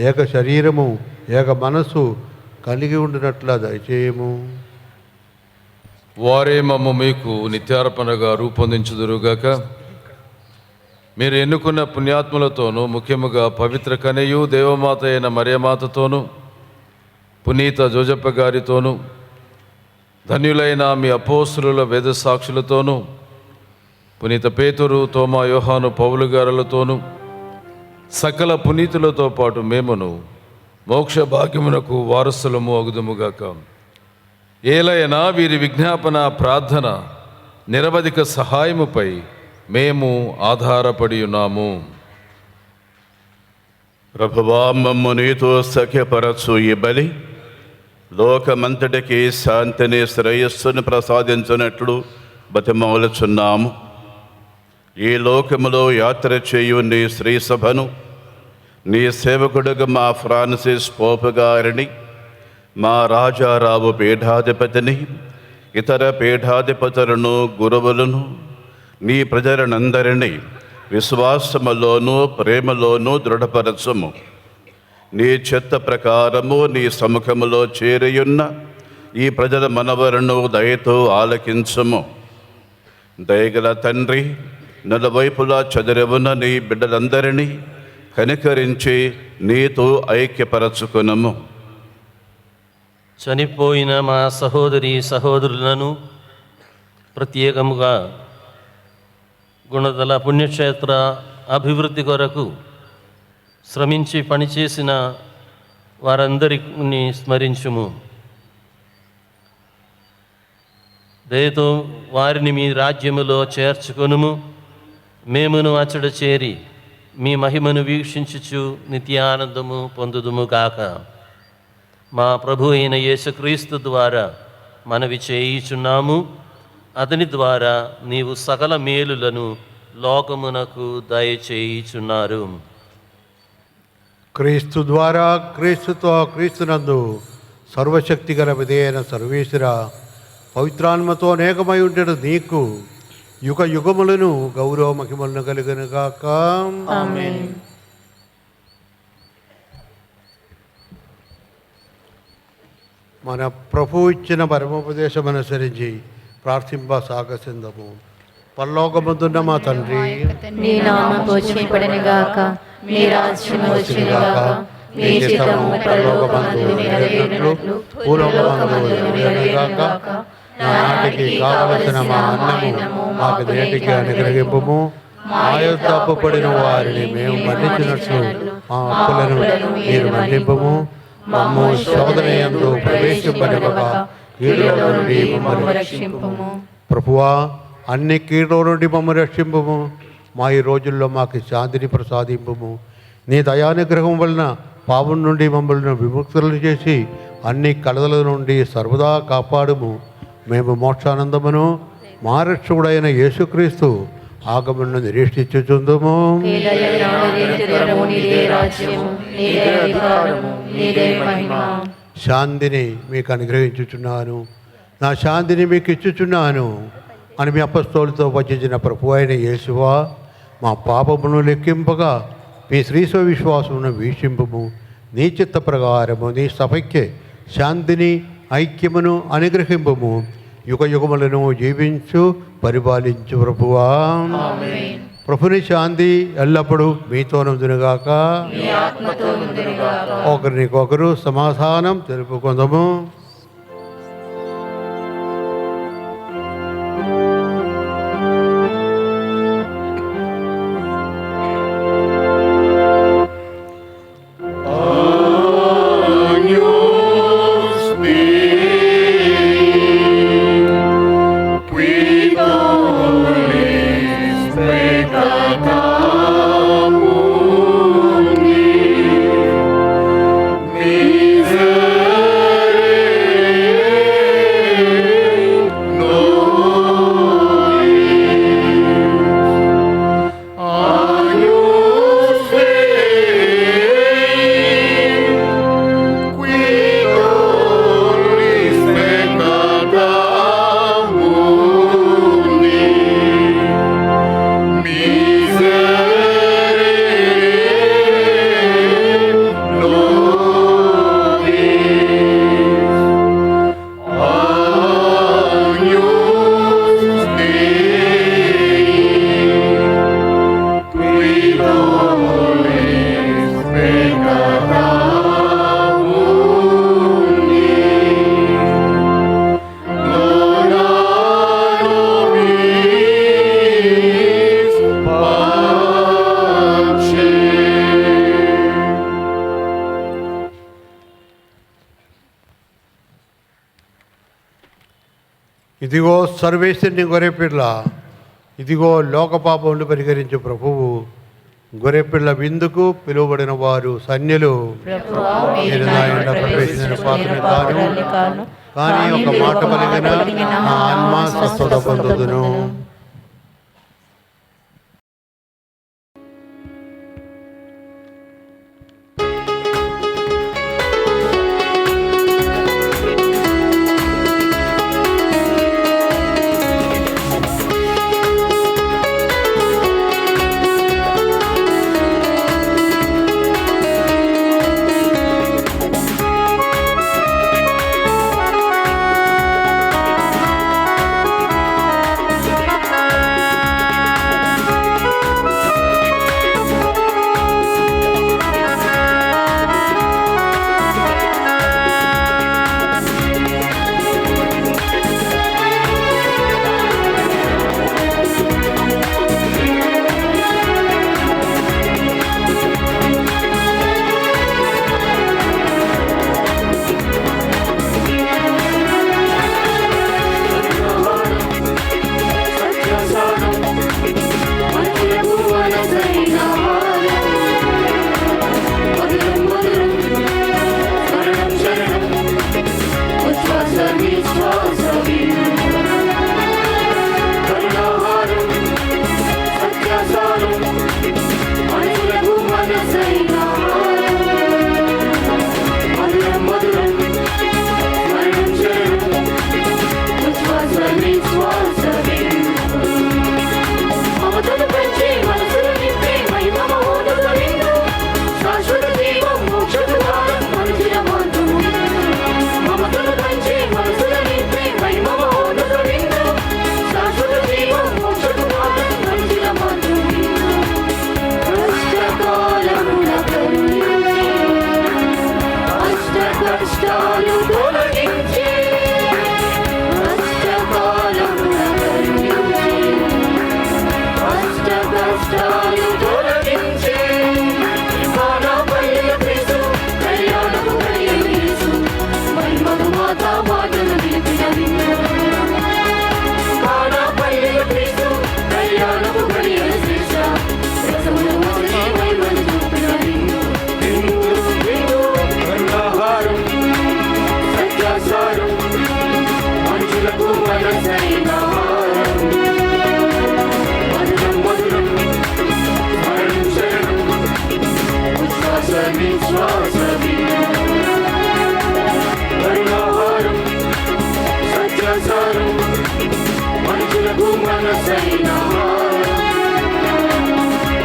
ఏక శరీరము ఏక మనస్సు కలిగి ఉండినట్లా దయచేయము. వారే మమ్మ మీకు నిత్యార్పణగా రూపొందించుదురుగాక. మీరు ఎన్నుకున్న పుణ్యాత్ములతోనూ, ముఖ్యముగా పవిత్ర కన్యయు దేవమాత అయిన మరియమాతతోనూ, పునీత జోజప్ప గారితోనూ, ధన్యులైన మీ అపోస్తుల వేద సాక్షులతోనూ, పునీత పేతురు, తోమా, యోహాను, పౌలు గారులతోనూ, సకల పునీతులతో పాటు మేమును మోక్ష భాగ్యమునకు వారసులము అగుదుముగాక. ఏలైనా వీరి విజ్ఞాపన, ప్రార్థన, నిరవధిక సహాయముపై మేము ఆధారపడి ఉన్నాము. ప్రభువా, మమ్ము నీతో సఖ్యపరచు ఈ బలి లోకమంతటికి శాంతిని, శ్రేయస్సును ప్రసాదించినట్లు బతిమాలుచున్నాము. ఈ లోకములో యాత్ర చేయు నీ శ్రీ సభను, నీ సేవకుడుగా మా ఫ్రాన్సిస్ పోపు గారిని, మా రాజారావు పీఠాధిపతిని, ఇతర పీఠాధిపతులను, గురువులను, నీ ప్రజలనందరినీ విశ్వాసములోనూ ప్రేమలోనూ దృఢపరచుము. నీ చిత్త ప్రకారము నీ సముఖములో చేరియున్న ఈ ప్రజల మనవలను దయతో ఆలకించుము. దయగల తండ్రి, నలువైపులా చెదరవున్న నీ బిడ్డలందరినీ కనికరించి నీతో ఐక్యపరచుకునము. చనిపోయిన మా సహోదరి సహోదరులను ప్రత్యేకముగా గుణదల పుణ్యక్షేత్ర అభివృద్ధి కొరకు శ్రమించి పనిచేసిన వారందరిని స్మరించుము. దయతో వారిని మీ రాజ్యములో చేర్చుకొనుము. మేమును అచ్చట చేరి మీ మహిమను వీక్షించుచు నిత్యానందము పొందుదుము గాక. మా ప్రభు అయిన యేసుక్రీస్తు ద్వారా మనవి చేయుచున్నాము. అతని ద్వారా నీవు సకల మేలులను లోకమునకు దయచేయుచున్నారు. క్రీస్తు ద్వారా, క్రీస్తుతో, క్రీస్తునందు సర్వశక్తి గల విధేయైన సర్వేశ్వర, పవిత్రాత్మతో అనేకమై ఉండేది నీకు యుగ యుగములను గౌరవ మహిమలను కలిగిన గాక. ఆమేన్. మన ప్రభు ఇచ్చిన పరమోపదేశం అనుసరించి ప్రార్థింప సాగసిందము. పరలోకమందున్న మా తండ్రి, నీ నామం పూజింపబడును గాక. మీ రాజ్యం వచ్చును గాక. మీ చిత్తము పరలోకమందు నెరవేరునట్లు భూలోకమందు నెరవేరును గాక. నాటికి కావలసిన మా అన్నము మాకు నేటికి అనుగ్రహింపుము. మా యొద్ద అప్పుపడిన వారిని మేము మన్నించినట్లు మా అప్పులను మీరు మన్నింపుము. మమ్ము శోధన యందు ప్రవేశింపనివ్వక కీడులో నుండి మమ్మల్ని రక్షింపుము. ప్రభువా, అన్ని కీడుల నుండి మమ్మల్ని రక్షింపుము. మా ఈ రోజుల్లో మాకు శాంతిని ప్రసాదింపుము. నీ దయానుగ్రహం వలన పాపం నుండి మమ్మల్ని విముక్తులను చేసి అన్ని కలదల నుండి సర్వదా కాపాడుము. మేము మోక్షానందమును మా రక్షకుడైన యేసుక్రీస్తు ఆగమను నిరీక్షించుచుందుము. శాంతిని మీకు అనుగ్రహించుచున్నాను, నా శాంతిని మీకు ఇచ్చుచున్నాను అని మీ అపస్తలుతో వచ్చిన ప్రభు అయిన యేసువా, మా పాపమును లెక్కింపగా మీ శ్రీస్వ విశ్వాసమును వీక్షింపుము. నీ చిత్త ప్రకారము నీ సభയ്ക്ക് శాంతిని ఐక్యమును అనుగ్రహింపుము. యుగ యుగములను జీవించు పరిపాలించు ప్రభువా. ప్రభుని శాంతి ఎల్లప్పుడూ మీతోనుందునుగాక. ఒకరికొకరు సమాధానం తెలుపుకుందాము. ఇదిగో సర్వేశ్వరుని గొర్రెపిల్ల, ఇదిగో లోకపాపములు పరిహరించు ప్రభువు. గొర్రెపిల్ల విందుకు పిలువబడిన వారు సన్యులు. నేను నా యందు ప్రవేశించిన పాత్రను కాను, కానీ ఒక మాట పలికిన నా ఆత్మ స్వస్థత పొందుదును. భారాలు తొలగించే కానా పల్లెల క్రీస్తు కళ్యాణపు గడియలు యేసు మహిమకు మాత మాటలు నిలిపిన విందు కానా పల్లెల క్రీస్తు కళ్యాణపు గడియలు శ్రేష్ట రసములు మొదటి మహిమను చూపిన విందు విందు విందు కరుణాహారం సత్యాచారం మనుషులకు మనసైన హారం మధురం మధురం స్మరణం శరణం ఉచ్ఛ్వాస నిశ్వాస కరుణాహారం సత్యాచారం మనుషులకు మనసైన హారం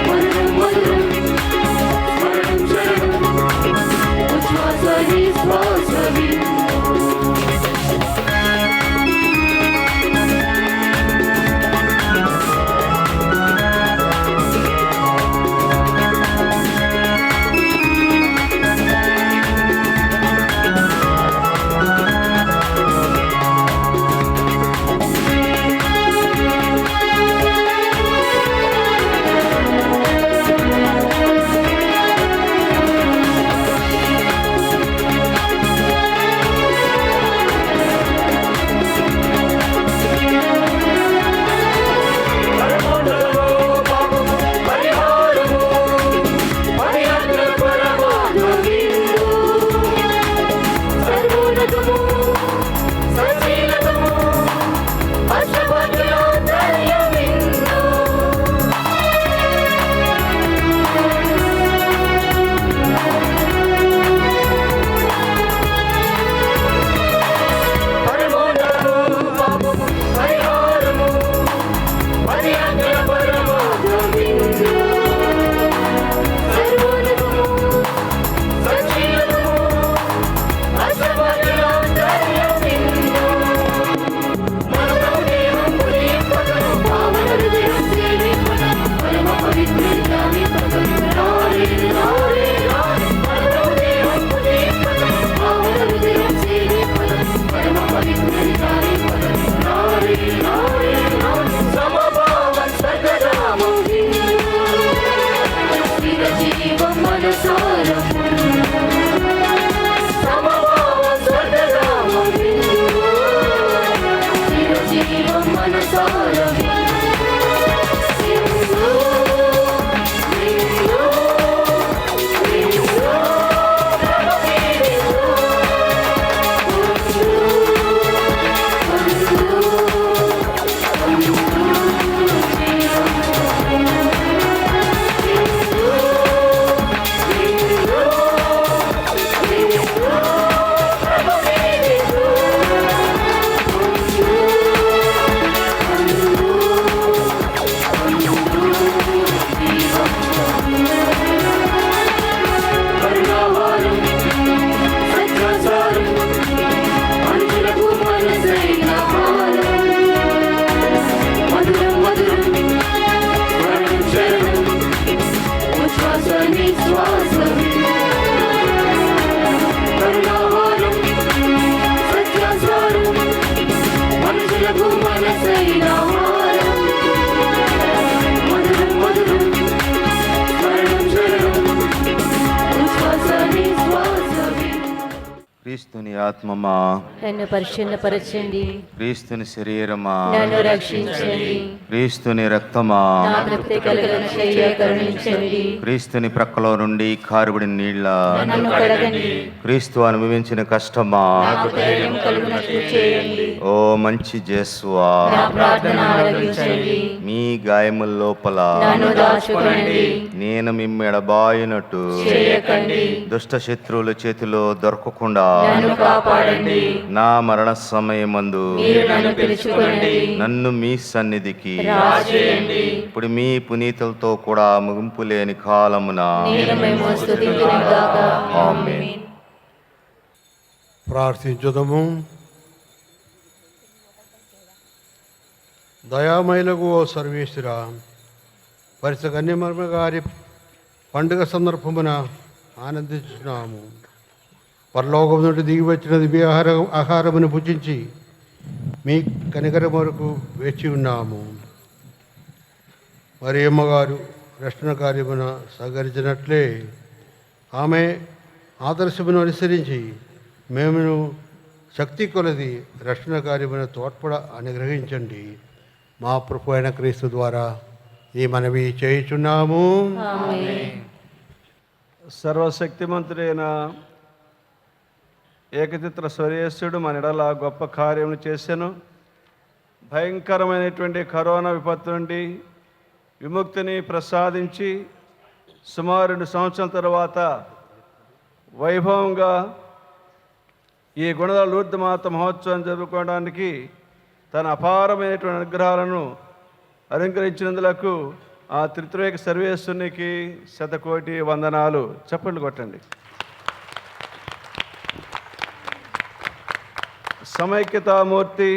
మధురం మధురం స్మరణం శరణం ఉచ్ఛ్వాస నిశ్వాస క్రీస్తుని ఆత్మమా నన్ను పరిశుద్ధపరచండి, క్రీస్తుని శరీరమా నన్ను రక్షించండి, క్రీస్తుని రక్తమా నా తృప్తి కలుగజేయ కరుణించండి, క్రీస్తుని ప్రక్కలో నుండి కారుబడిన నీళ్ళ నన్ను కడగండి, క్రీస్తు అనుభవించిన కష్టమా నాకు ధైర్యం కలుగునట్లు చేయండి, ఓ మంచి జేసువా నా ప్రార్థన ఆలకించండి, మీ గాయముల లోపల నన్ను దాచుకోండి, నేను మిమ్మ ఎడబాయినట్టు చేయకండి, దుష్ట శత్రువుల చేతిలో దొరకకుండా నన్ను కాపాడండి, నా మరణ సమయమందు మీరు నన్ను పిలుచుకోండి, నన్ను మీ సన్నిధికి రాజేయండి, ఇప్పుడు మీ పునీతులతో కూడా ముగింపు లేని కాలమున నేను మేము స్తుతింతునుగాక. ఆమేన్. ప్రార్థించుదము. దయామయులకు ఓ సర్వేశ్వరా, పరిశ కన్యమర్మ గారి పండుగ సందర్భమున ఆనందించున్నాము. పరలోకం నుండి దిగి వచ్చిన దివ్య ఆహారమును భుజించి మీ కనికరం వరకు వేచి ఉన్నాము. మరి అమ్మగారు రక్షణ కార్యమున సహకరించినట్లే ఆమె ఆదర్శమును అనుసరించి మేమును శక్తి కొలది రక్షణ కార్యమున తోడ్పడ అనుగ్రహించండి. మా ప్రభు అయిన క్రీస్తు ద్వారా ఈ మనవి చేయుచున్నాము. సర్వశక్తిమంతుడైన ఏకచిత్ర స్వరేశ్వరుడు మన ఎడల గొప్ప కార్యములు చేశాను. భయంకరమైనటువంటి కరోనా విపత్తు నుండి విముక్తిని ప్రసాదించి సుమారు 2 సంవత్సరాల తర్వాత వైభవంగా ఈ గుణదల లూర్దు మాత మహోత్సవం జరుపుకోవడానికి తన అపారమైనటువంటి అనుగ్రహాలను అలంకరించినందులకు ఆ త్రిత్రేక సర్వేశ్వరునికి 100 కోటి వందనాలు. చప్పట్లు కొట్టండి. సమైక్యతామూర్తి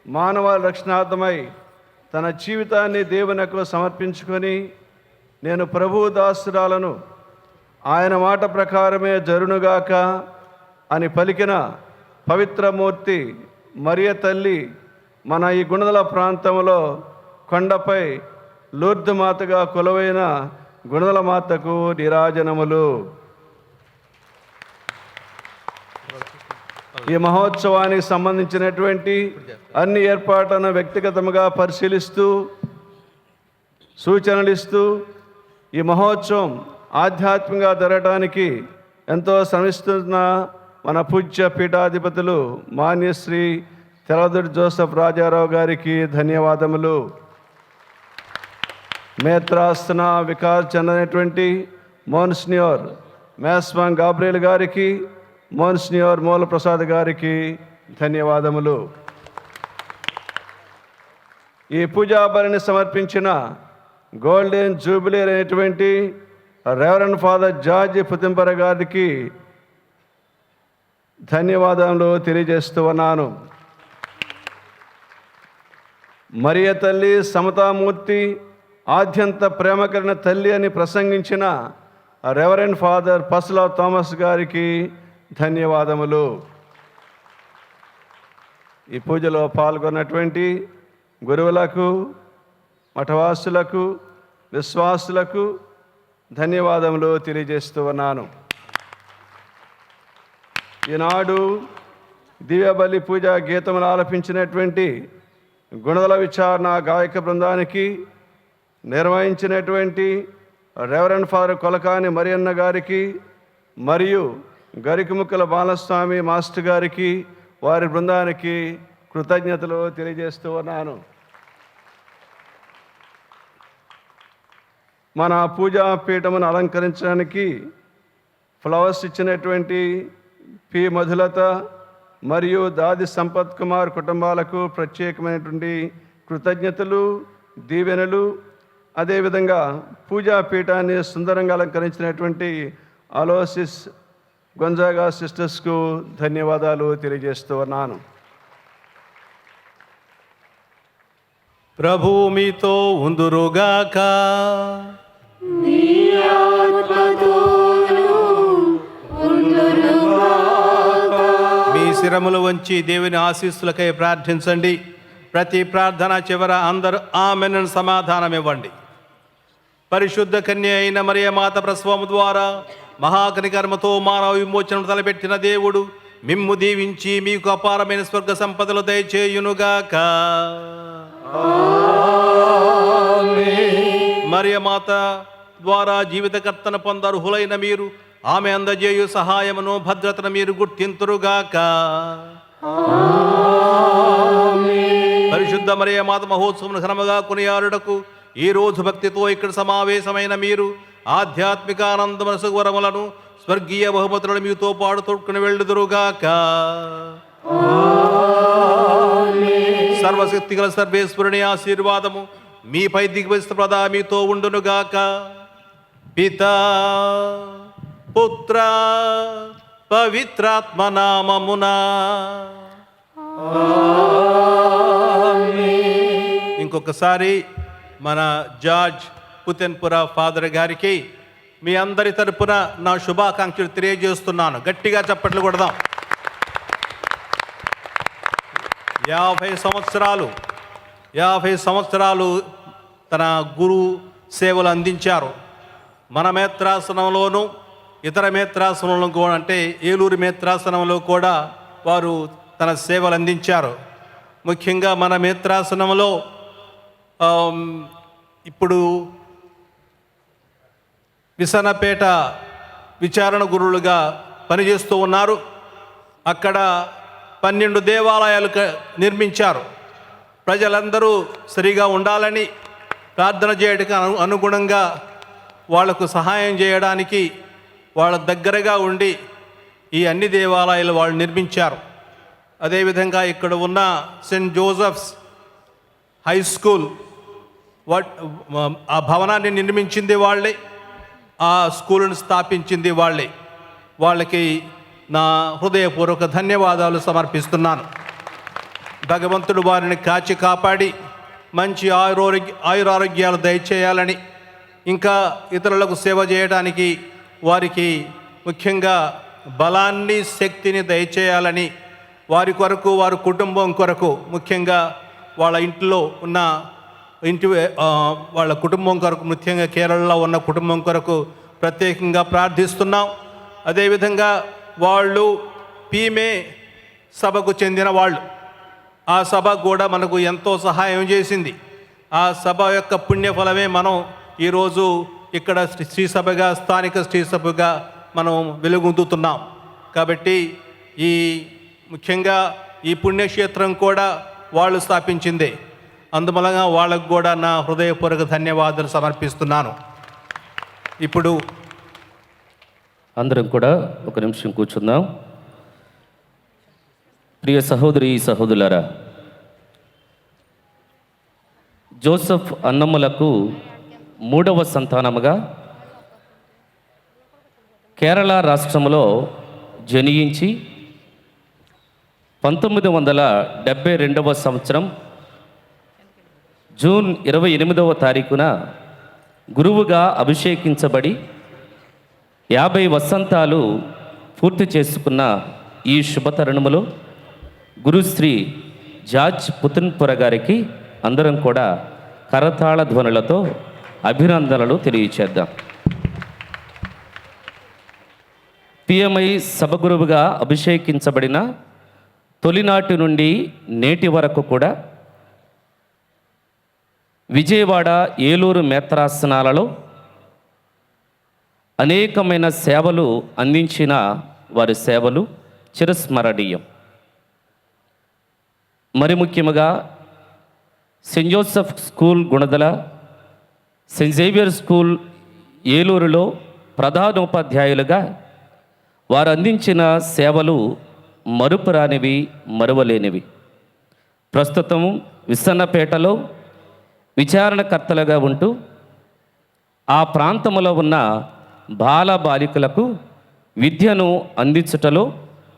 మానవాళి రక్షణార్థమై తన జీవితాన్ని దేవునకు సమర్పించుకొని నేను ప్రభు దాసురాలను ఆయన మాట ప్రకారమే జరునుగాక అని పలికిన పవిత్రమూర్తి మరియ తల్లి మన ఈ గుణదల ప్రాంతంలో కొండపై లూర్దు మాతగా కొలువైన గుణదల మాతకు నీరాజనములు. ఈ మహోత్సవానికి సంబంధించినటువంటి అన్ని ఏర్పాట్లను వ్యక్తిగతంగా పరిశీలిస్తూ సూచనలు ఇస్తూ ఈ మహోత్సవం ఆధ్యాత్మికంగా జరగడానికి ఎంతో శ్రమిస్తున్న మన పూజ్య పీఠాధిపతులు మాన్యశ్రీ తెలదుర్తి జోసెఫ్ రాజారావు గారికి ధన్యవాదములు. మేత్రాస్తన వికాస్ చెందినటువంటి మోన్సిన్యూర్ మేస్వాంగ్ గాబ్రియల్ గారికి, మోన్సిన్యూర్ మూలప్రసాద్ గారికి ధన్యవాదములు. ఈ పూజా బలిని సమర్పించిన గోల్డెన్ జూబిలీ అయినటువంటి రెవరెండ్ ఫాదర్ జార్జ్ పుతింపర గారికి ధన్యవాదములు తెలియజేస్తూ ఉన్నాను. మరియ తల్లి సమతామూర్తి ఆద్యంత ప్రేమ కలిగిన తల్లి అని ప్రసంగించిన రెవరెండ్ ఫాదర్ పస్లా థామస్ గారికి ధన్యవాదములు. ఈ పూజలో పాల్గొన్నటువంటి గురువులకు, మఠవాసులకు, విశ్వాసులకు ధన్యవాదములు తెలియజేస్తూ ఉన్నాను. ఈనాడు దివ్యబలి పూజా గీతములు ఆలపించినటువంటి గుణదల విచారణ గాయక బృందానికి, నిర్వహించినటువంటి రెవరెండ్ ఫాదర్ కొలకాని మరియన్న గారికి మరియు గరికముక్కల బాలస్వామి మాస్టర్ గారికి, వారి బృందానికి కృతజ్ఞతలు తెలియజేస్తూ ఉన్నాను. మన పూజా పీఠమును అలంకరించడానికి ఫ్లవర్స్ ఇచ్చినటువంటి పి మధులత మరియు దాది సంపత్ కుమార్ కుటుంబాలకు ప్రత్యేకమైనటువంటి కృతజ్ఞతలు, దీవెనలు. అదేవిధంగా పూజా పీఠాన్ని సుందరంగా అలంకరించినటువంటి అలోసిస్ గొంజాగా సిస్టర్స్కు ధన్యవాదాలు తెలియజేస్తూ ఉన్నాను. ప్రభువు మీతో ఉందురుగాక. మీ శిరములు వంచి దేవుని ఆశీస్సులకై ప్రార్థించండి. ప్రతి ప్రార్థన చివర అందరూ ఆమెను సమాధానం ఇవ్వండి. పరిశుద్ధ కన్య అయిన మరియమాత ప్రసవము ద్వారా మహాకనికర్మతో మానవ విమోచనం తలపెట్టిన దేవుడు మిమ్ము దీవించి మీకు అపారమైన స్వర్గ సంపదలు దయచేయునుగాక. మరియమాత ద్వారా జీవితకర్తను పొందర్హులైన మీరు ఆమె అందజేయు సహాయమును, భద్రతను మీరు గుర్తింతురుగాక. పరిశుద్ధ మరియమాత మహోత్సవం ఘనముగా కొనియాడుటకు ఈ రోజు భక్తితో ఇక్కడ సమావేశమైన మీరు ఆధ్యాత్మిక ఆనందమున సువరములను, స్వర్గీయ బహుమతులను మీతో పాటు తోడుకుని వెళ్ళుదురుగాక. సర్వశక్తి గల సర్వేశ్వరుని ఆశీర్వాదము మీపై దిగ్వస్తప్రదా మీతో ఉండునుగాక. పితా పుత్ర పవిత్రాత్మ నామమునా. ఇంకొకసారి మన జార్జ్ పుతెన్పుర ఫాదర్ గారికి మీ అందరి తరపున నా శుభాకాంక్షలు తెలియజేస్తున్నాను. గట్టిగా చప్పట్లు కొడదాం. 50 సంవత్సరాలు తన గురువు సేవలు అందించారు. మన మేత్రాసనంలోనూ ఇతర మేత్రాసనంలో కూడా, అంటే ఏలూరు మేత్రాసనంలో కూడా వారు తన సేవలు అందించారు. ముఖ్యంగా మన మేత్రాసనంలో ఇప్పుడు విసనపేట విచారణ గురువులుగా పనిచేస్తూ ఉన్నారు. అక్కడ 12 దేవాలయాలు నిర్మించారు. ప్రజలందరూ సరిగా ఉండాలని ప్రార్థన చేయడానికి అనుగుణంగా వాళ్లకు సహాయం చేయడానికి వాళ్ళ దగ్గరగా ఉండి ఈ అన్ని దేవాలయాలు వాళ్ళు నిర్మించారు. అదేవిధంగా ఇక్కడ ఉన్న సెయింట్ జోసెఫ్స్ హై స్కూల్ ఆ భవనాన్ని నిర్మించింది వాళ్ళే, ఆ స్కూలును స్థాపించింది వాళ్ళే. వాళ్ళకి నా హృదయపూర్వక ధన్యవాదాలు సమర్పిస్తున్నాను. భగవంతుడు వారిని కాచి కాపాడి మంచి ఆయురారోగ్యాలు దయచేయాలని, ఇంకా ఇతరులకు సేవ చేయడానికి వారికి ముఖ్యంగా బలాన్ని శక్తిని దయచేయాలని, వారి కొరకు వారి కుటుంబం కొరకు ముఖ్యంగా వాళ్ళ ఇంట్లో ఉన్న వాళ్ళ కుటుంబం కొరకు, ముఖ్యంగా కేరళలో ఉన్న కుటుంబం కొరకు ప్రత్యేకంగా ప్రార్థిస్తున్నాం. అదేవిధంగా వాళ్ళు పీమే సభకు చెందిన వాళ్ళు, ఆ సభ కూడా మనకు ఎంతో సహాయం చేసింది. ఆ సభ యొక్క పుణ్యఫలమే మనం ఈరోజు ఇక్కడ శ్రీ సభగా, స్థానిక శ్రీ సభగా మనం వెలుగొందుతున్నాం. కాబట్టి ఈ ముఖ్యంగా ఈ పుణ్యక్షేత్రం కూడా వాళ్ళు స్థాపించిందే. అందువలన వాళ్ళకు కూడా నా హృదయపూర్వక ధన్యవాదాలు సమర్పిస్తున్నాను. ఇప్పుడు అందరం కూడా ఒక నిమిషం కూర్చుందాం. ప్రియ సహోదరి సహోదరులారా, జోసెఫ్ అన్నమ్మలకు 3వ సంతానముగా కేరళ రాష్ట్రంలో జనించి 1972వ సంవత్సరం జూన్ 28వ తారీఖున గురువుగా అభిషేకించబడి 50 వసంతాలు పూర్తి చేసుకున్న ఈ శుభతరుణములో గురుశ్రీ జార్జ్ పుతన్పుర గారికి అందరం కూడా కరతాళ ధ్వనులతో అభినందనలు తెలియచేద్దాం. పిఎంఐ సభ గురువుగా అభిషేకించబడిన తొలినాటి నుండి నేటి వరకు కూడా విజయవాడ, ఏలూరు మేత్రాసనాలలో అనేకమైన సేవలు అందించిన వారి సేవలు చిరస్మరణీయం. మరి ముఖ్యంగా Saint Joseph school Gunadala, Saint Xavier school ఏలూరులో ప్రధానోపాధ్యాయులుగా వారు అందించిన సేవలు మరుపురానివి, మరువలేనివి. ప్రస్తుతం విసన్నపేటలో విచారణకర్తలుగా ఉంటూ ఆ ప్రాంతంలో ఉన్న బాలబాలికలకు విద్యను అందించుటలో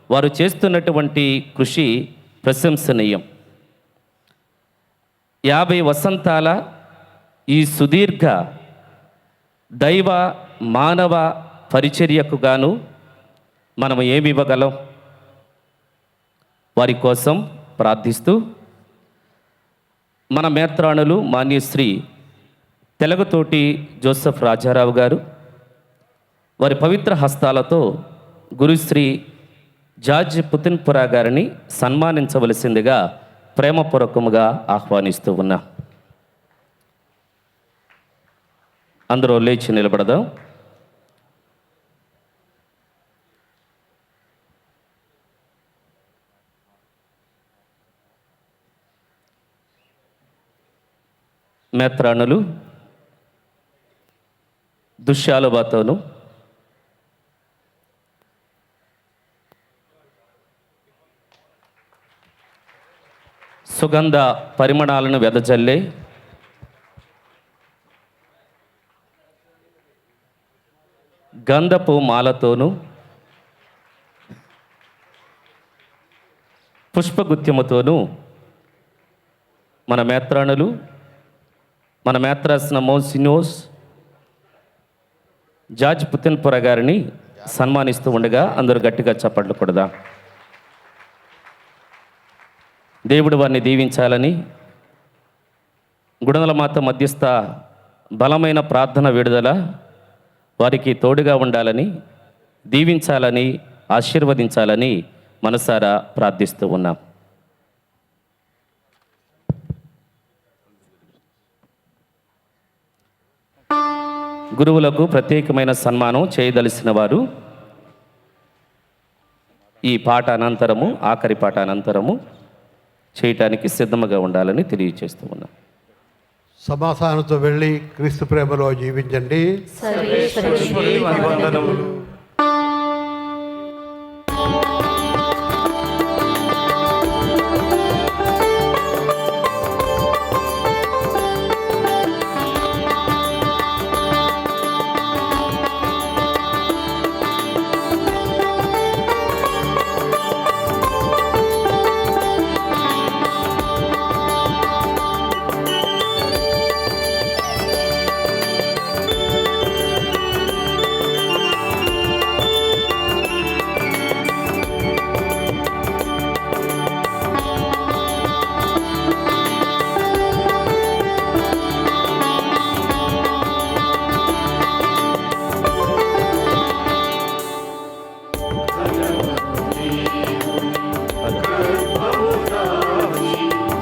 వారు చేస్తున్నటువంటి కృషి ప్రశంసనీయం. 50 వసంతాల ఈ సుదీర్ఘ దైవ మానవ పరిచర్యకు గాను మనం ఏమి ఇవ్వగలం? వారి కోసం ప్రార్థిస్తూ మన మేత్రాణులు మాన్యశ్రీ తెలగతోటి జోసెఫ్ రాజారావు గారు వారి పవిత్ర హస్తాలతో గురుశ్రీ జార్జ్ పుతన్పుర గారిని సన్మానించవలసిందిగా ప్రేమపూర్వకముగా ఆహ్వానిస్తూ ఉన్నా. అందరూ లేచి నిలబడదాం. మేత్రాణులు దుశ్శాలువాతోను సుగంధ పరిమళాలను వెదజల్లే గంధపు మాలతోనూ పుష్పగుత్యముతోనూ మన మేత్రాణులు, మన మేత్రాసన మోన్సినోస్ జార్జ్ పుతన్పుర గారిని సన్మానిస్తూ ఉండగా అందరూ గట్టిగా చప్పట్లు కొడదాం. దేవుడు వారిని దీవించాలని గుణదల మాత మధ్యస్థ బలమైన ప్రార్థన విడుదల వారికి తోడుగా ఉండాలని, దీవించాలని, ఆశీర్వదించాలని మనసారా ప్రార్థిస్తూ ఉన్నాం. గురువులకు ప్రత్యేకమైన సన్మానం చేయదలిసిన వారు ఈ పాట అనంతరము, ఆఖరి పాట అనంతరము చేయటానికి సిద్ధముగా ఉండాలని తెలియజేస్తూ ఉన్నాం. సమాధానంతో వెళ్ళి క్రీస్తు ప్రేమలో జీవించండి. వందనములు.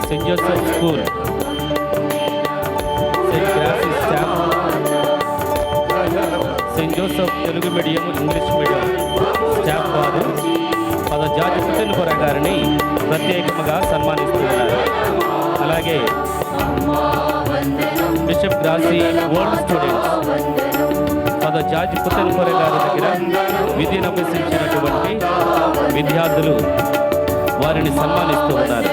సెయింట్ జోసెఫ్ స్కూల్, సెయింట్ గ్రాసిస్ చాప్, saint Joseph Telugu medium, English medium staff వారు పద జార్జ్ పుట్టెన్పుర గారిని ప్రత్యేకంగా సన్మానిస్తున్నారు. అలాగే బిషప్ గ్రాసి ఓల్డ్ స్టూడెంట్స్ పద జార్జ్ పుట్టెన్పుర గారి దగ్గర విధిని అభ్యసించినటువంటి విద్యార్థులు వారిని సన్మానిస్తూ ఉన్నారు.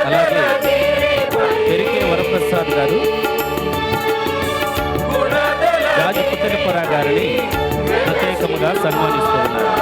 అలాగే పెరికే వరప్రసాద్ గారు జార్జ్ పుట్టెన్పుర గారిని ప్రత్యేకంగా సన్మానిస్తూ ఉన్నారు.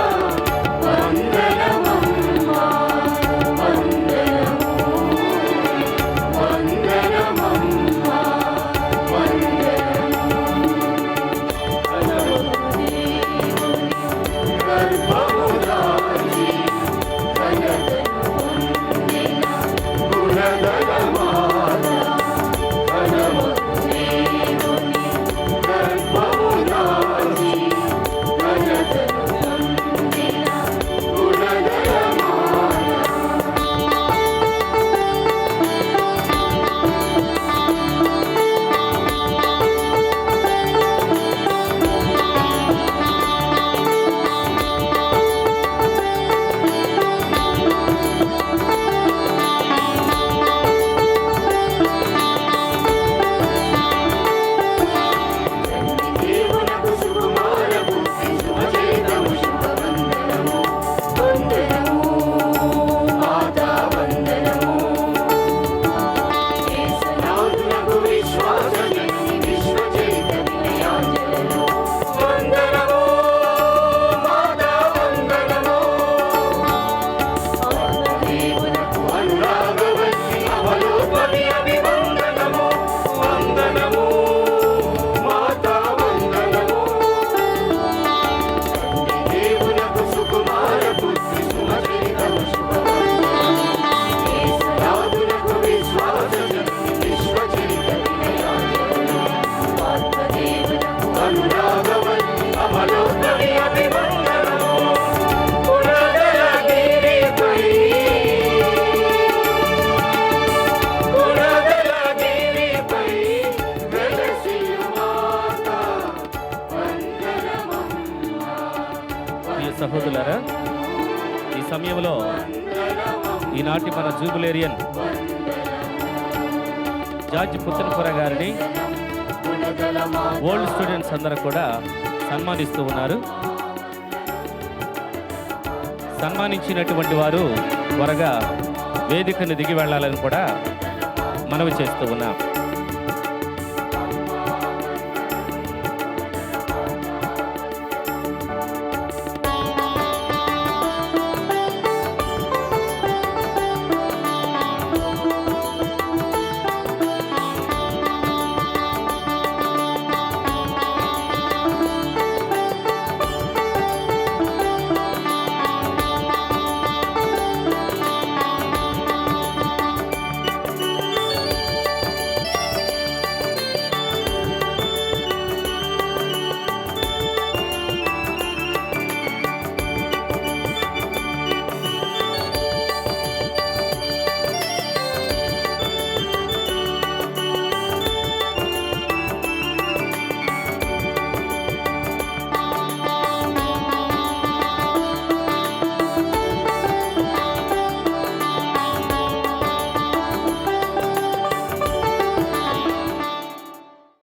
సహోదరులారా, ఈ సమయంలో ఈనాటి మన జూబిలేరియన్ జార్జ్ పుట్టెన్పుర గారిని ఓల్డ్ స్టూడెంట్స్ అందరూ కూడా సన్మానిస్తూ ఉన్నారు. సన్మానించినటువంటి వారు త్వరగా వేదికను దిగి వెళ్ళాలని కూడా మనవి చేస్తూ ఉన్నాం.